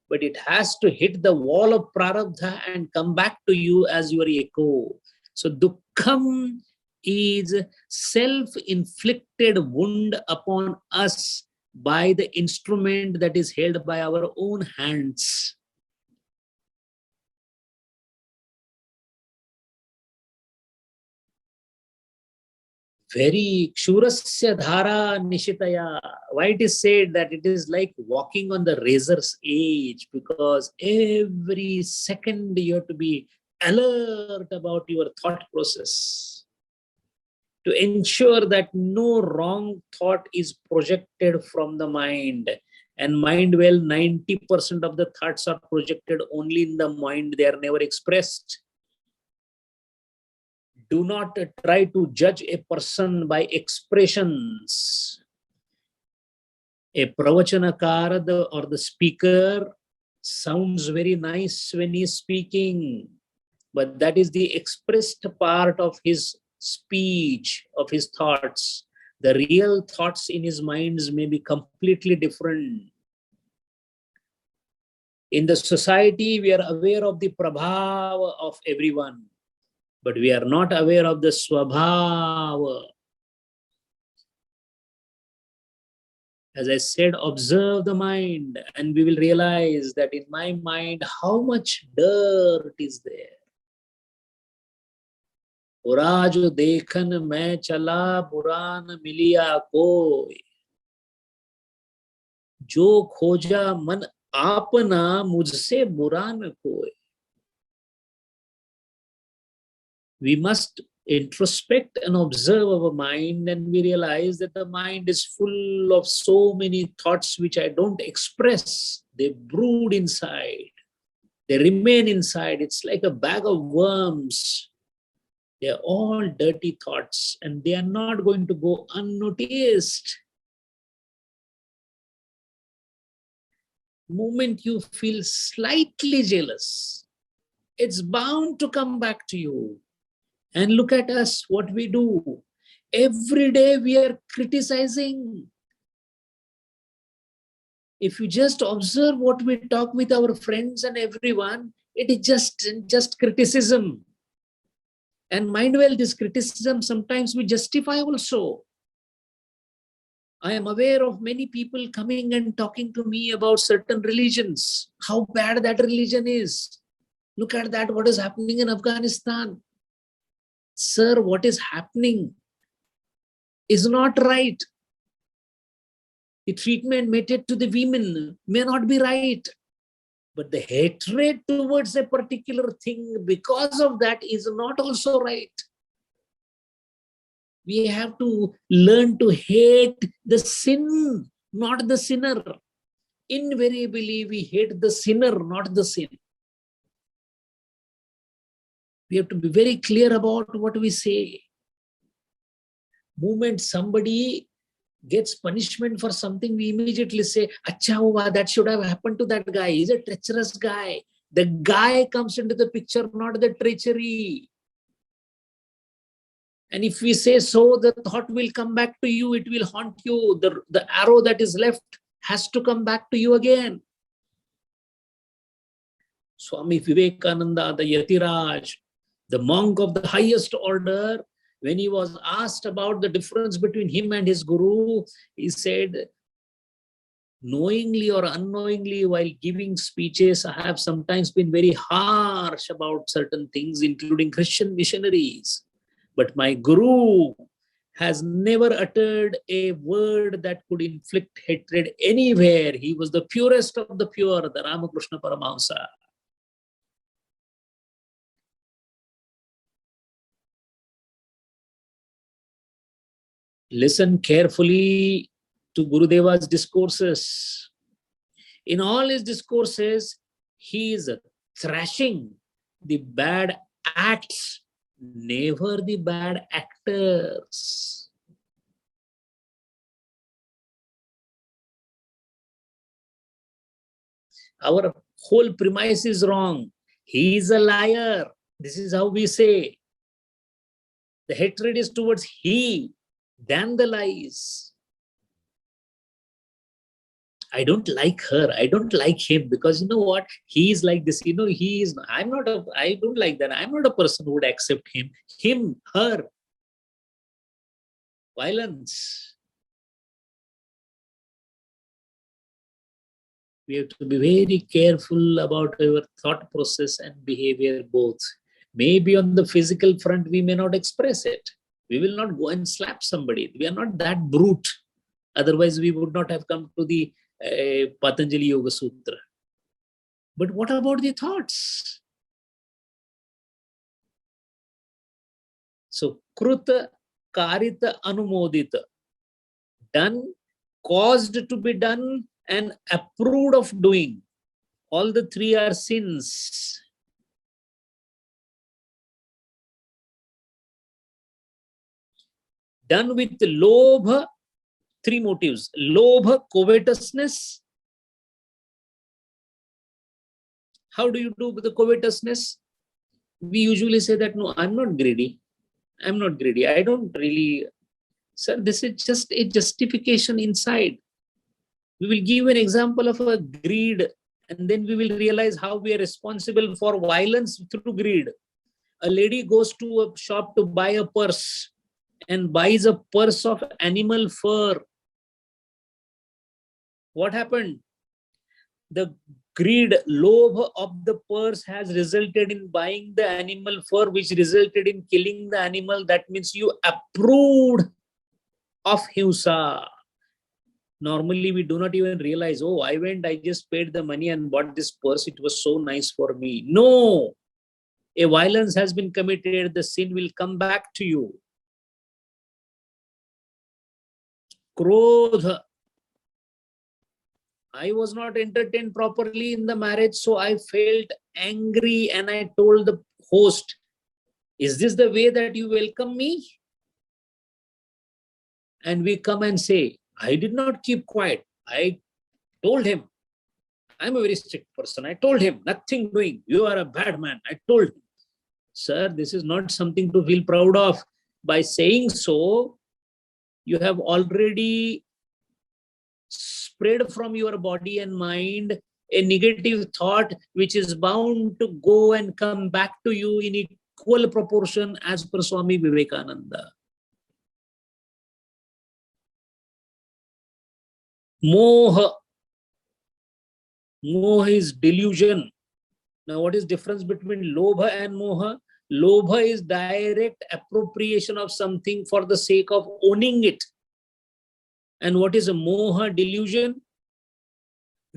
S1: But it has to hit the wall of prarabdha and come back to you as your echo. So dukkham is self-inflicted wound upon us by the instrument that is held by our own hands. Very kshurasya dhara nishitaya. Why it is said that it is like walking on the razor's edge, because every second you have to be alert about your thought process to ensure that no wrong thought is projected from the mind. And mind, well, 90% of the thoughts are projected only in the mind, they are never expressed. Do not try to judge a person by expressions. A pravachanakara or the speaker sounds very nice when he is speaking, but that is the expressed part of his speech, of his thoughts. The real thoughts in his minds may be completely different. In the society, we are aware of the prabhava of everyone, but we are not aware of the swabhava. As I said, observe the mind, and we will realize that in my mind, how much dirt is there. बुरा जो देखन मैं चला, बुरा न मिलिया कोई, जो खोजा मन आपना, मुझसे बुरा न कोई. We must introspect and observe our mind, and we realize that the mind is full of so many thoughts which I don't express. They brood inside. They remain inside. It's like a bag of worms. They are all dirty thoughts, and they are not going to go unnoticed. The moment you feel slightly jealous, it's bound to come back to you. And look at us, what we do. Every day we are criticizing. If you just observe what we talk with our friends and everyone, it is just criticism. And mind well, this criticism sometimes we justify also. I am aware of many people coming and talking to me about certain religions, how bad that religion is. Look at that, what is happening in Afghanistan. Sir, what is happening is not right. The treatment meted to the women may not be right, but the hatred towards a particular thing because of that is not also right. We have to learn to hate the sin, not the sinner. Invariably, we hate the sinner, not the sin. We have to be very clear about what we say. Moment somebody gets punishment for something, we immediately say, Acha hua, that should have happened to that guy. He's a treacherous guy. The guy comes into the picture, not the treachery. And if we say so, the thought will come back to you. It will haunt you. The arrow that is left has to come back to you again. Swami Vivekananda, the Yatiraj, the monk of the highest order, when he was asked about the difference between him and his guru, he said, knowingly or unknowingly, while giving speeches, I have sometimes been very harsh about certain things, including Christian missionaries. But my guru has never uttered a word that could inflict hatred anywhere. He was the purest of the pure, the Ramakrishna Paramahamsa. Listen carefully to Gurudeva's discourses. In all his discourses, he is thrashing the bad acts, never the bad actors. Our whole premise is wrong. He is a liar. This is how we say. The hatred is towards he, than the lies. I don't like her. I don't like him because you know what? He is like this. He is. I don't like that. I'm not a person who would accept him. Him, her. Violence. We have to be very careful about our thought process and behavior both. Maybe on the physical front, we may not express it. We will not go and slap somebody. We are not that brute. Otherwise, we would not have come to the Patanjali Yoga Sutra. But what about the thoughts? So, kruta, karita, anumodita. Done, caused to be done, and approved of doing. All the three are sins. Done with lobha, three motives. Lobha, covetousness. How do you do with the covetousness? We usually say that, no, I'm not greedy. I'm not greedy. I don't really... Sir, this is just a justification inside. We will give an example of a greed, and then we will realize how we are responsible for violence through greed. A lady goes to a shop to buy a purse and buys a purse of animal fur. What happened? The greed, lobh of the purse has resulted in buying the animal fur, which resulted in killing the animal. That means you approved of himsa. Normally, we do not even realize, oh, I just paid the money and bought this purse. It was so nice for me. No, a violence has been committed. The sin will come back to you. Krodha. I was not entertained properly in the marriage, so I felt angry and I told the host, is this the way that you welcome me? And we come and say, I did not keep quiet. I told him, I'm a very strict person. I told him, nothing doing. You are a bad man. I told him, sir, this is not something to feel proud of. By saying so, you have already spread from your body and mind a negative thought which is bound to go and come back to you in equal proportion as per Swami Vivekananda. Moha. Moha is delusion. Now, what is difference between lobha and moha? Lobha is direct appropriation of something for the sake of owning it. And what is a moha? Delusion?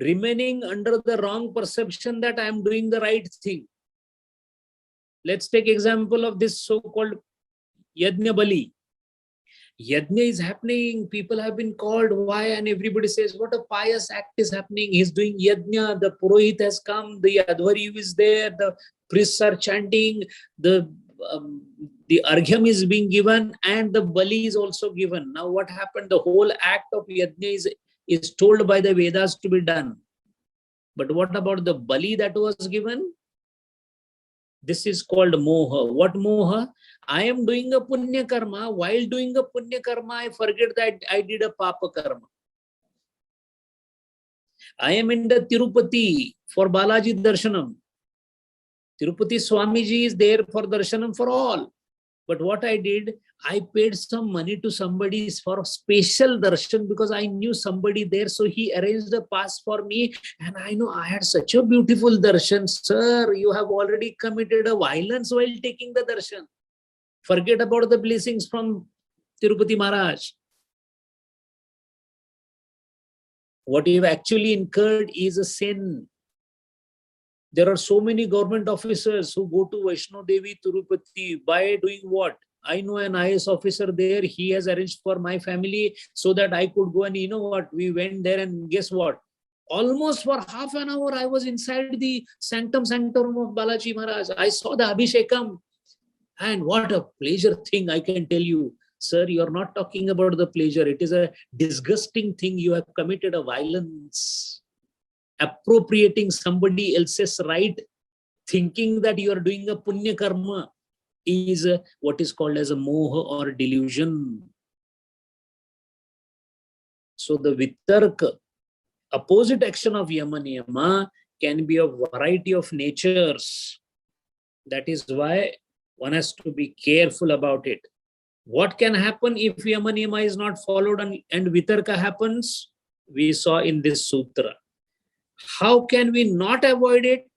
S1: Remaining under the wrong perception that I am doing the right thing. Let's take example of this so-called yajna bali. Yajna is happening, people have been called, why? And everybody says, what a pious act is happening. He's doing yajna, the purohit has come, the adhvari is there, the priests are chanting, the arghyam is being given, and the bali is also given. Now what happened? The whole act of yajna is told by the Vedas to be done. But what about the bali that was given? This is called moha. What moha? I am doing a punya karma. While doing a punya karma, I forget that I did a papa karma. I am in the Tirupati for Balaji Darshanam. Tirupati Swamiji is there for Darshanam for all. But what I did, I paid some money to somebody for a special darshan because I knew somebody there. So he arranged a pass for me. And I know I had such a beautiful darshan. Sir, you have already committed a violence while taking the darshan. Forget about the blessings from Tirupati Maharaj. What you have actually incurred is a sin. There are so many government officers who go to Vaishno Devi Tirupati by doing what? I know an IS officer there. He has arranged for my family so that I could go, and you know what? We went there and guess what? Almost for half an hour, I was inside the sanctum sanctorum of Balaji Maharaj. I saw the Abhishekam. And what a pleasure thing, I can tell you. Sir, you are not talking about the pleasure. It is a disgusting thing. You have committed a violence. Appropriating somebody else's right, thinking that you are doing a punya karma. is what is called as a moha or delusion. So the vitarka, opposite action of yama niyama, can be a variety of natures. That is why one has to be careful about it. What can happen if yama niyama is not followed and vitarka happens? We saw in this sutra. How can we not avoid it?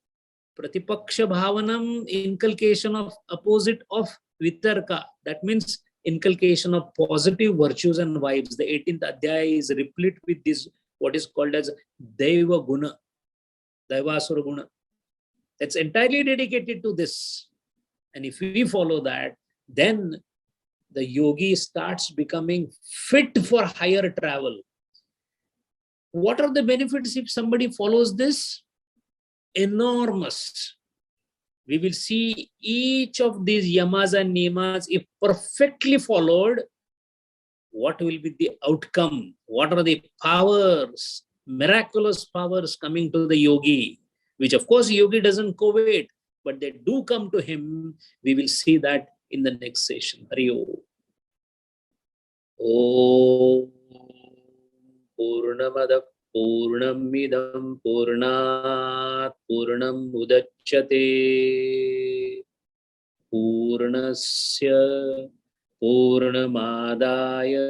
S1: Pratipaksha bhavanam, inculcation of opposite of vitarka. That means inculcation of positive virtues and vibes. The 18th adhyaya is replete with this, what is called as Deva Guna, Daivasura Guna. That's entirely dedicated to this. And if we follow that, then the yogi starts becoming fit for higher travel. What are the benefits if somebody follows this? Enormous. We will see each of these yamas and niyamas, if perfectly followed, what will be the outcome? What are the powers, miraculous powers coming to the yogi, which of course yogi doesn't covet, but they do come to him. We will see that in the next session. Hari Om. Om Purnamada Purnamidam Purnat Purnam Udachyate Purnasya Purnamadaya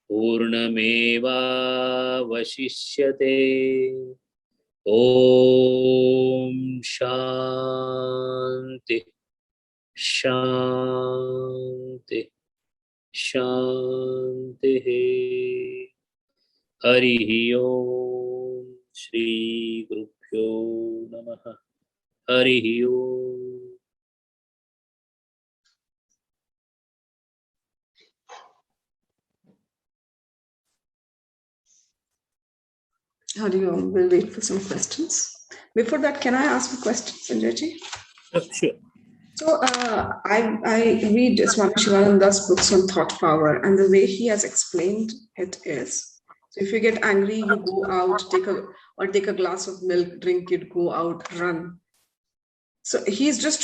S1: Purnameva Vashishyate. Om Shanti Shanti Shanti. Hari Om. Shri Gurubhyo Namaha. Hari Om.
S2: Hari Om. We'll wait for some questions. Before that, can I ask a question, Sanjay ji?
S1: Sure.
S2: So I read Swami Sivananda's books on thought power, and the way he has explained it is, so if you get angry, you go out, take a glass of milk, drink it, go out, run. So he's just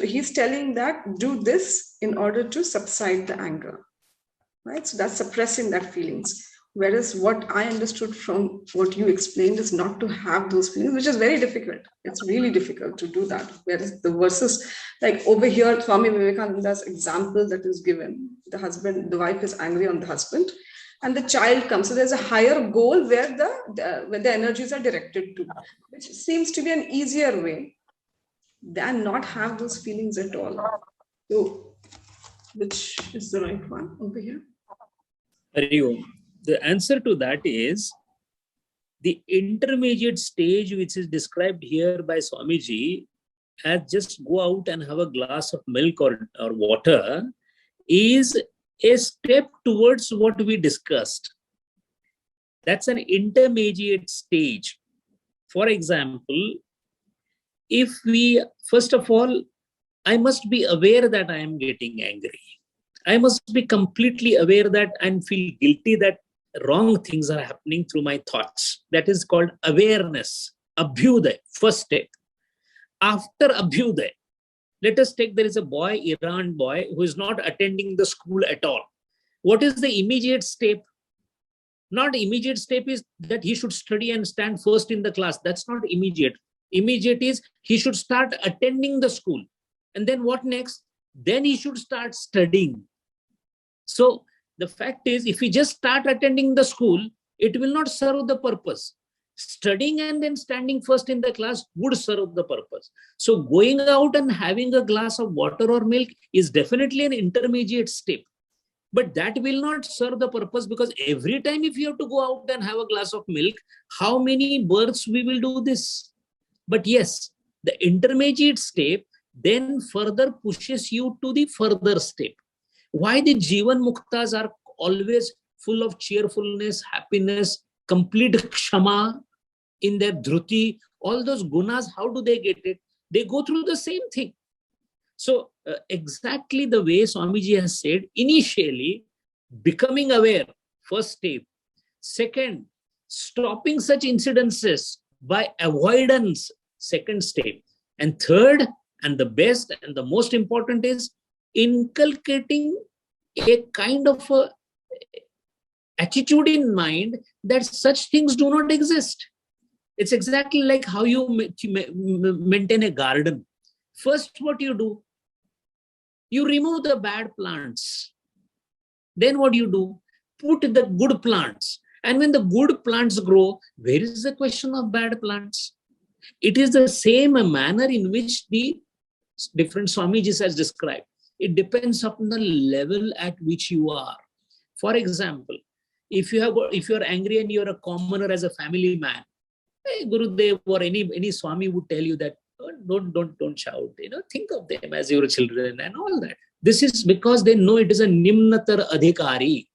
S2: he's telling that do this in order to subside the anger, right? So that's suppressing that feelings. Whereas what I understood from what you explained is not to have those feelings, which is very difficult. It's really difficult to do that. Whereas the verses, like over here, Swami Vivekananda's example that is given, the wife is angry on the husband, and the child comes. So there's a higher goal where the energies are directed to, which seems to be an easier way than not have those feelings at all. So, which is the right one over here?
S1: Hari Om. The answer to that is the intermediate stage, which is described here by Swamiji as just go out and have a glass of milk or water, is a step towards what we discussed. That's an intermediate stage. For example, if we, first of all, I must be aware that I am getting angry. I must be completely aware that and feel guilty that wrong things are happening through my thoughts. That is called awareness. Abhyuday, first step. After Abhyuday, let us take, there is a boy, Iran boy, who is not attending the school at all. What is the immediate step? Not immediate step is that he should study and stand first in the class. That's not immediate. Immediate is he should start attending the school. And then what next? Then he should start studying. So the fact is, if we just start attending the school, it will not serve the purpose. Studying and then standing first in the class would serve the purpose. So going out and having a glass of water or milk is definitely an intermediate step. But that will not serve the purpose, because every time if you have to go out and have a glass of milk, how many births we will do this? But yes, the intermediate step then further pushes you to the further step. Why the Jivan Muktas are always full of cheerfulness, happiness, complete kshama in their dhruti, all those gunas, how do they get it? They go through the same thing. So exactly the way Swamiji has said, initially becoming aware, first step. Second, stopping such incidences by avoidance, second step. And third, And the best and the most important is inculcating a kind of a attitude in mind that such things do not exist. It's exactly like how you maintain a garden. First, what you do? You remove the bad plants. Then what you do? Put the good plants. And when the good plants grow, where is the question of bad plants? It is the same manner in which the different Swamijis has described. It depends upon the level at which you are. For example, if you are angry and you're a commoner as a family man, hey, Gurudev or any Swami would tell you that don't shout. Think of them as your children and all that. This is because they know it is a nimnatar adhikari.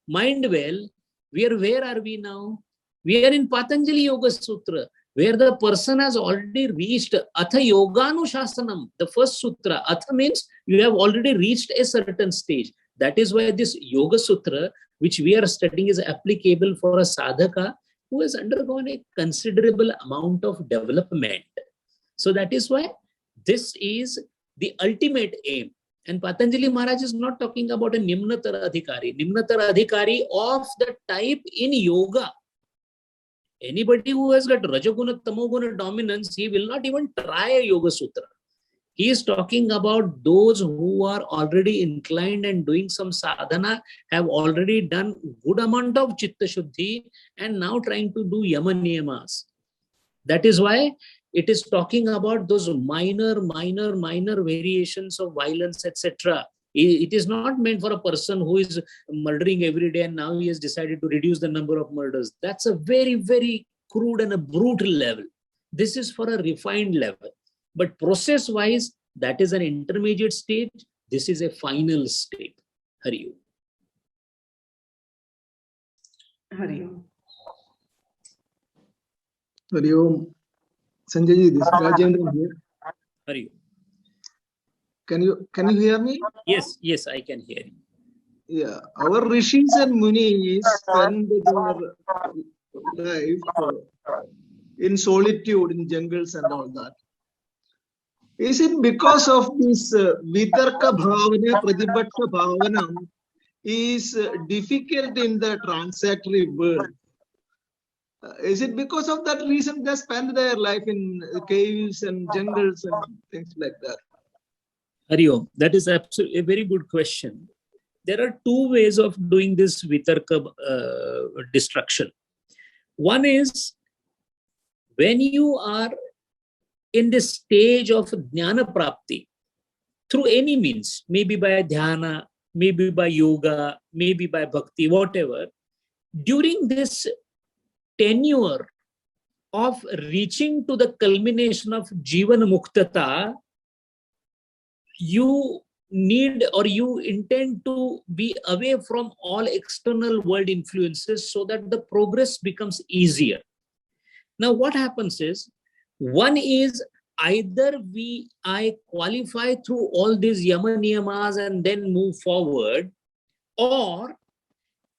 S1: Mind well, where are we now? We are in Patanjali Yoga Sutra, where the person has already reached Atha Yoganushasana, the first sutra. Atha means you have already reached a certain stage. That is why this Yoga Sutra, which we are studying, is applicable for a sadhaka who has undergone a considerable amount of development. So that is why this is the ultimate aim. And Patanjali Maharaj is not talking about a Nimnatar Adhikari. Nimnatar Adhikari of the type in yoga. Anybody who has got Rajaguna, Tamoguna dominance, he will not even try a Yoga Sutra. He is talking about those who are already inclined and doing some sadhana, have already done good amount of Chitta Shuddhi and now trying to do yama niyamas. That is why it is talking about those minor variations of violence, etc. It is not meant for a person who is murdering every day and now he has decided to reduce the number of murders. That's a very, very crude and a brutal level. This is for a refined level. But process-wise, that is an intermediate state. This is a final state. Hari Om.
S2: Hari Om.
S3: Hari Om. Sanjay ji, this is Rajendra here.
S1: Hari Om.
S3: Can you hear me?
S1: Yes, I can hear you.
S3: Yeah, our rishis and munis spend their life in solitude in jungles and all that. Is it because of this vitarka bhavana, pratipaksha bhavana is difficult in the transitory world? Is it because of that reason they spend their life in caves and jungles and things like that?
S1: Hari Om, that is absolutely a very good question. There are two ways of doing this vitarka destruction. One is when you are in the stage of jnana prapti through any means, maybe by dhyana, maybe by yoga, maybe by bhakti, whatever. During this tenure of reaching to the culmination of jivan muktata, you need or you intend to be away from all external world influences so that the progress becomes easier. Now, what happens is, one is either I qualify through all these yama niyamas and then move forward, or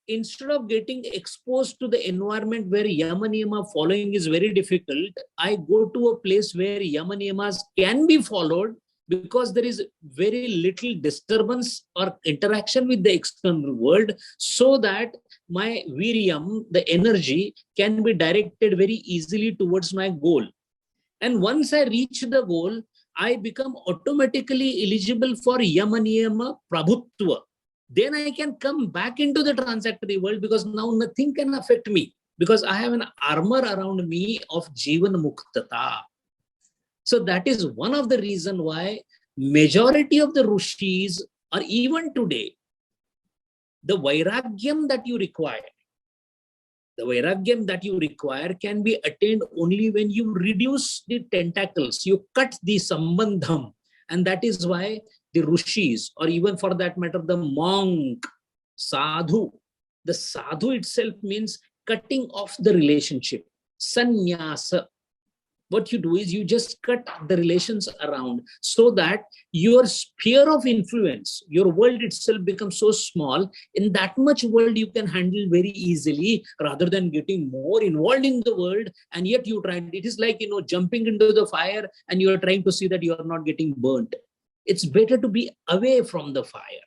S1: instead of getting exposed to the environment where yama niyama following is very difficult, I go to a place where yama niyamas can be followed because there is very little disturbance or interaction with the external world, so that my viryam, the energy, can be directed very easily towards my goal. And once I reach the goal, I become automatically eligible for yama niyama prabhutva. Then I can come back into the transitory world because now nothing can affect me because I have an armor around me of jivan muktata. So that is one of the reasons why majority of the rishis, or even today, the vairagyam that you require, can be attained only when you reduce the tentacles, you cut the sambandham. And that is why the rishis, or even for that matter, the monk, sadhu, the sadhu itself means cutting off the relationship, sannyasa. What you do is you just cut the relations around so that your sphere of influence, your world itself becomes so small. In that much world you can handle very easily, rather than getting more involved in the world. And yet you try, it is like, jumping into the fire and you are trying to see that you are not getting burnt. It's better to be away from the fire.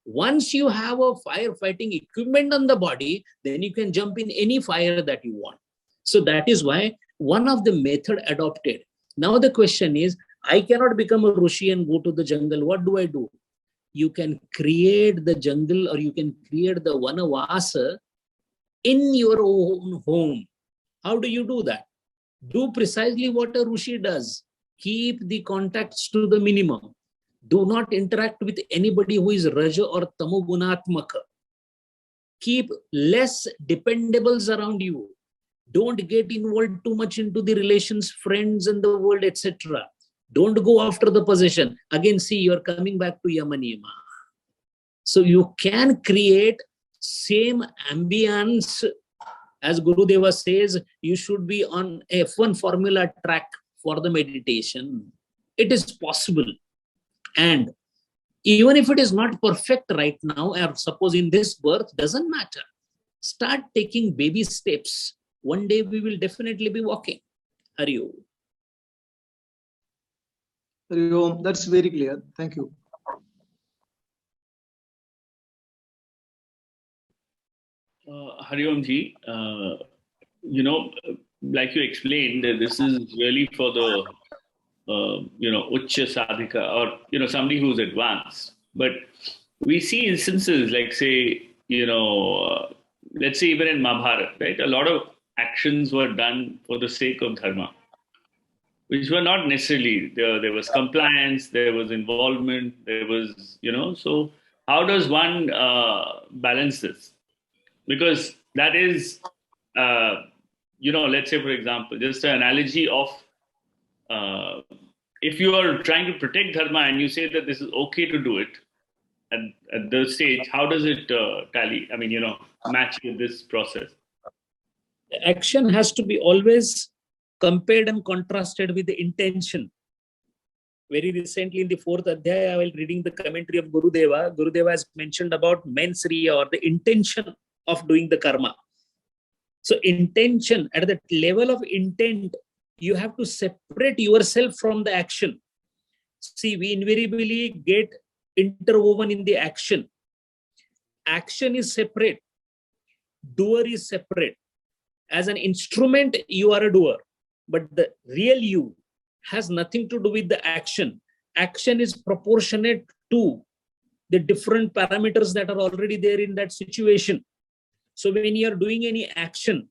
S1: Once you have a firefighting equipment on the body, then you can jump in any fire that you want. So that is why one of the method adopted. Now the question is, I cannot become a Rishi and go to the jungle. What do I do? You can create the jungle, or you can create the Vanavasa in your own home. How do you do that? Do precisely what a Rishi does. Keep the contacts to the minimum. Do not interact with anybody who is Raja or Tamogunatmaka. Keep less dependables around you. Don't get involved too much into the relations, friends, and the world, etc. Don't go after the possession. Again, see, you're coming back to yama niyama. So you can create same ambience. As Gurudeva says, you should be on F1 formula track for the meditation. It is possible. And even if it is not perfect right now, or suppose in this birth, doesn't matter. Start taking baby steps. One day we will definitely be walking. Hari Om.
S3: Hari Om. That's very clear. Thank you.
S4: Hari Om ji, like you explained, that this is really for the, Ucha Sadhika, or, somebody who's advanced. But we see instances like, say, let's say even in Mahabharata, right? A lot of actions were done for the sake of dharma, which were not necessarily, there was compliance, there was involvement, there was, so how does one balance this? Because that is, let's say, for example, just an analogy of, if you are trying to protect dharma and you say that this is okay to do it at the stage, how does it tally? I mean, match with this process?
S1: Action has to be always compared and contrasted with the intention. Very recently in the 4th Adhyaya, while reading the commentary of Gurudeva, Gurudeva has mentioned about mensriya, or the intention of doing the karma. So intention, at the level of intent, you have to separate yourself from the action. See, we invariably get interwoven in the action. Action is separate. Doer is separate. As an instrument, you are a doer. But the real you has nothing to do with the action. Action is proportionate to the different parameters that are already there in that situation. So when you are doing any action,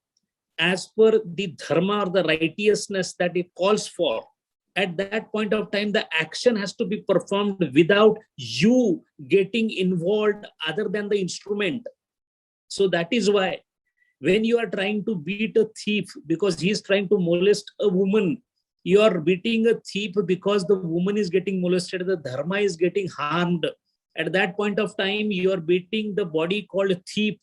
S1: as per the dharma or the righteousness that it calls for, at that point of time, the action has to be performed without you getting involved other than the instrument. So that is why when you are trying to beat a thief because he is trying to molest a woman, you are beating a thief because the woman is getting molested, the dharma is getting harmed. At that point of time, you are beating the body called thief.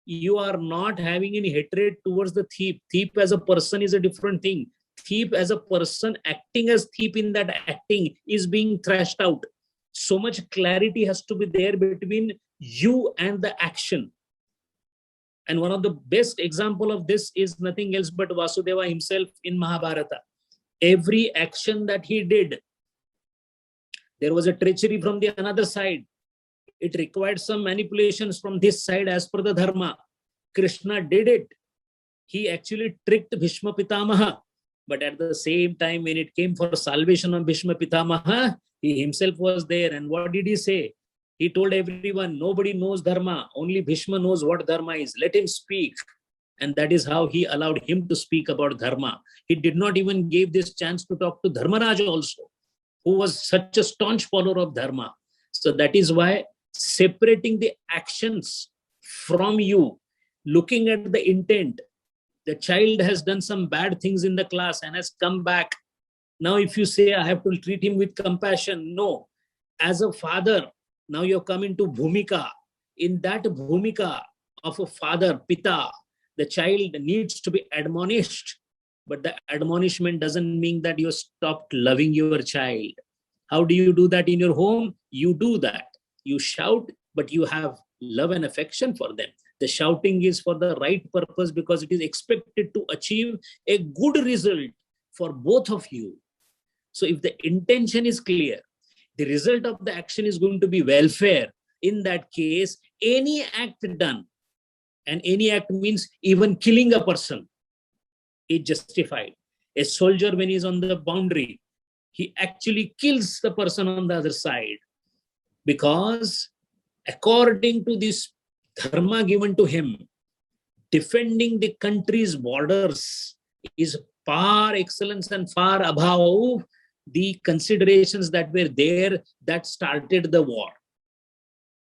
S1: You are not having any hatred towards the thief. Thief as a person is a different thing. Thief as a person acting as thief in that acting is being thrashed out. So much clarity has to be there between you and the action. And one of the best example of this is nothing else but Vasudeva himself in Mahabharata. Every action that he did, there was a treachery from the another side. It required some manipulations from this side as per the dharma. Krishna did it. He actually tricked Bhishma Pitamaha. But at the same time, when it came for salvation of Bhishma Pitamaha, he himself was there. And what did he say? He told everyone, nobody knows dharma. Only Bhishma knows what dharma is. Let him speak. And that is how he allowed him to speak about dharma. He did not even give this chance to talk to Dharmaraj also, who was such a staunch follower of dharma. So that is why separating the actions from you, looking at the intent. The child has done some bad things in the class and has come back. Now if you say, I have to treat him with compassion, no. As a father, now you have come into bhumika. In that bhumika of a father, pita, the child needs to be admonished But the admonishment doesn't mean that you stopped loving your child. How do you do that in your home? You do that. You shout, but you have love and affection for them. The shouting is for the right purpose because it is expected to achieve a good result for both of you. So if the intention is clear, the result of the action is going to be welfare. In that case, any act done, and any act means even killing a person, is justified. A soldier, when he's on the boundary, he actually kills the person on the other side, because according to this dharma given to him, defending the country's borders is far excellence and far above the considerations that were there that started the war.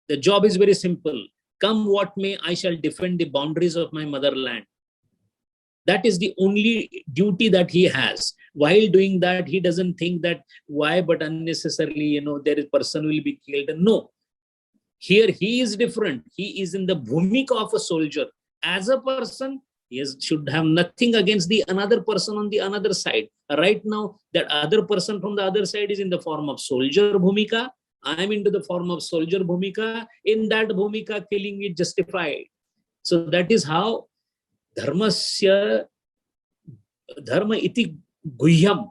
S1: The job is very simple. Come what may, I shall defend the boundaries of my motherland. That is the only duty that he has. While doing that, he doesn't think that why, but unnecessarily, there is person will be killed. No. Here he is different. He is in the bhumika of a soldier. As a person, he should have nothing against the another person on the another side. Right now, that other person from the other side is in the form of soldier bhumika. I am into the form of soldier bhumika. In that bhumika, killing is justified. So that is how dharma iti guhyam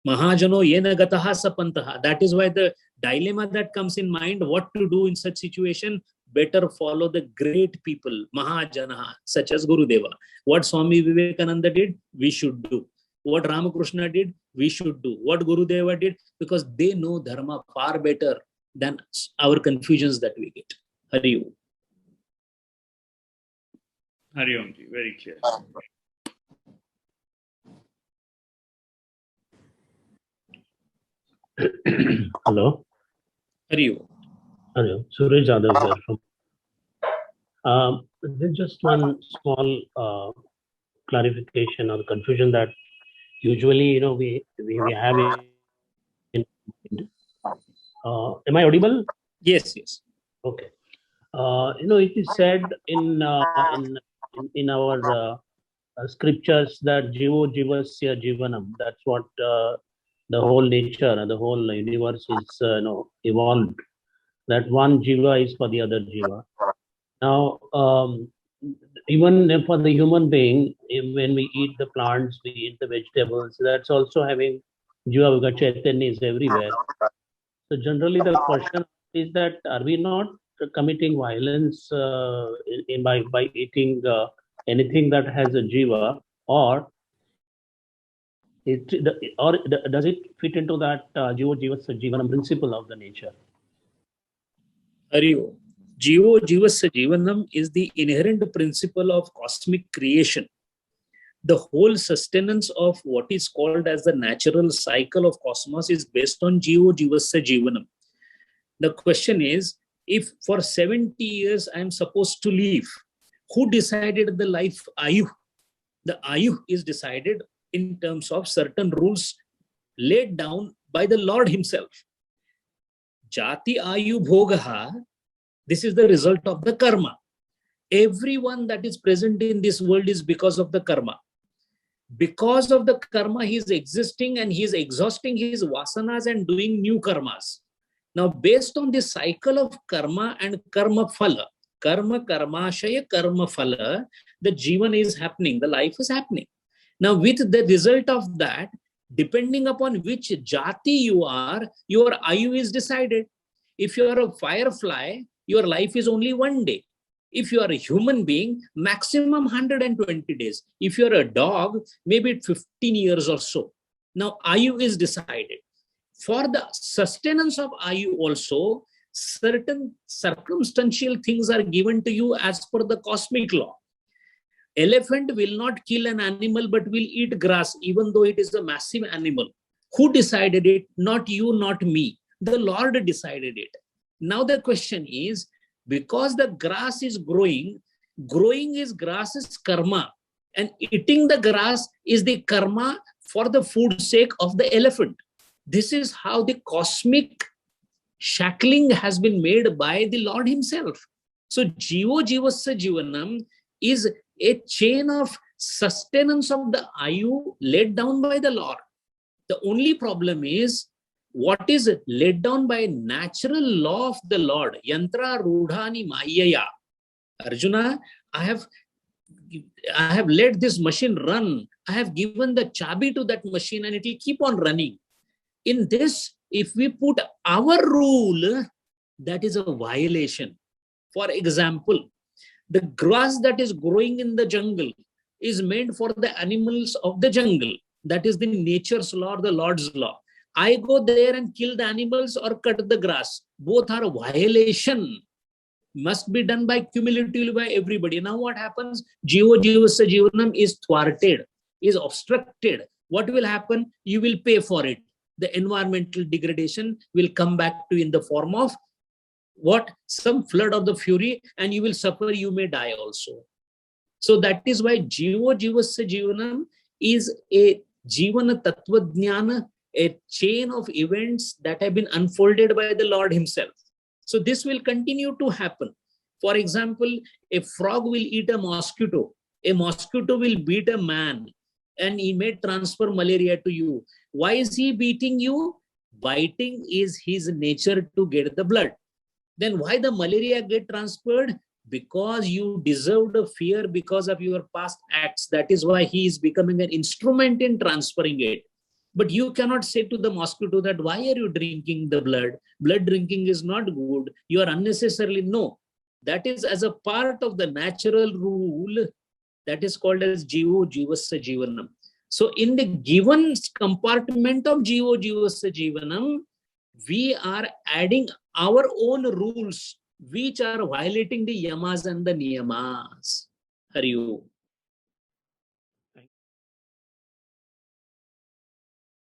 S1: mahajano yena gataha sapantaha. That is why the dilemma that comes in mind, what to do in such situation, better follow the great people, mahajanaha, such as Gurudeva. What Swami Vivekananda did, we should do. What Ramakrishna did, we should do. What Gurudeva did, because they know dharma far better than our confusions that we get. Hari Om.
S4: Hari Om ji, very clear.
S5: Hello.
S1: Hari Om.
S5: Hello. Sanjay Jadhav here from. There's just one small clarification or confusion that usually, we have in. Am I audible?
S1: Yes, yes.
S5: Okay. It is said in our scriptures that jivo jivasya jivanam. That's what the whole nature and the whole universe is evolved. That one jiva is for the other jiva. Now, even for the human being, when we eat the plants, we eat the vegetables, that's also having jiva, because chaitanya is everywhere. So generally the question is that, are we not committing violence by eating anything that has a jiva, or does it fit into that jivo jivasya jivanam principle of the nature?
S1: Hari Om. Jivo jivasya jivanam is the inherent principle of cosmic creation. The whole sustenance of what is called as the natural cycle of cosmos is based on jivo jivasya jivanam. The question is, if for 70 years I am supposed to live, who decided the life ayu? The ayu is decided in terms of certain rules laid down by the Lord himself. Jati ayu bhogaha, this is the result of the karma. Everyone that is present in this world is because of the karma. Because of the karma, he is existing and he is exhausting his vasanas and doing new karmas. Now, based on this cycle of karma and karma phala, karma karmashaya karma phala, the jivan is happening, the life is happening. Now, with the result of that, depending upon which jati you are, your ayu is decided. If you are a firefly, your life is only 1 day. If you are a human being, maximum 120 days. If you are a dog, maybe 15 years or so. Now, ayu is decided. For the sustenance of ayu also, certain circumstantial things are given to you as per the cosmic law. Elephant will not kill an animal but will eat grass, even though it is a massive animal. Who decided it? Not you, not me. The Lord decided it. Now the question is, because the grass is growing is grass is karma, and eating the grass is the karma for the food sake of the elephant. This is how the cosmic shackling has been made by the Lord himself. So jivo jivasya jivanam is a chain of sustenance of the ayu laid down by the Lord. The only problem is what is laid down by natural law of the Lord. Yantra rudhani mayaya. Arjuna, I have let this machine run. I have given the chabi to that machine and it will keep on running. In this, if we put our rule, that is a violation. For example, the grass that is growing in the jungle is made for the animals of the jungle. That is the nature's law or the Lord's law. I go there and kill the animals or cut the grass. Both are a violation. Must be done by cumulatively by everybody. Now what happens? Jivo jivasya jivanam is thwarted, is obstructed. What will happen? You will pay for it. The environmental degradation will come back to you in the form of what? Some flood of the fury, and you will suffer, you may die also. So that is why Jivo Jivasya Jivanam is a Jivana Tattva Jnana, a chain of events that have been unfolded by the Lord himself. So this will continue to happen. For example, a frog will eat a mosquito will beat a man, and he may transfer malaria to you. Why is he beating you? Biting is his nature to get the blood. Then why the malaria get transferred? Because you deserved a fear because of your past acts. That is why he is becoming an instrument in transferring it. But you cannot say to the mosquito that why are you drinking the blood? Blood drinking is not good. You are unnecessarily, no. That is as a part of the natural rule that is called as Jivo Jivasya Jivanam. So in the given compartment of Jivo Jivasya Jivanam, we are adding our own rules which are violating the yamas and the niyamas. Hari Om.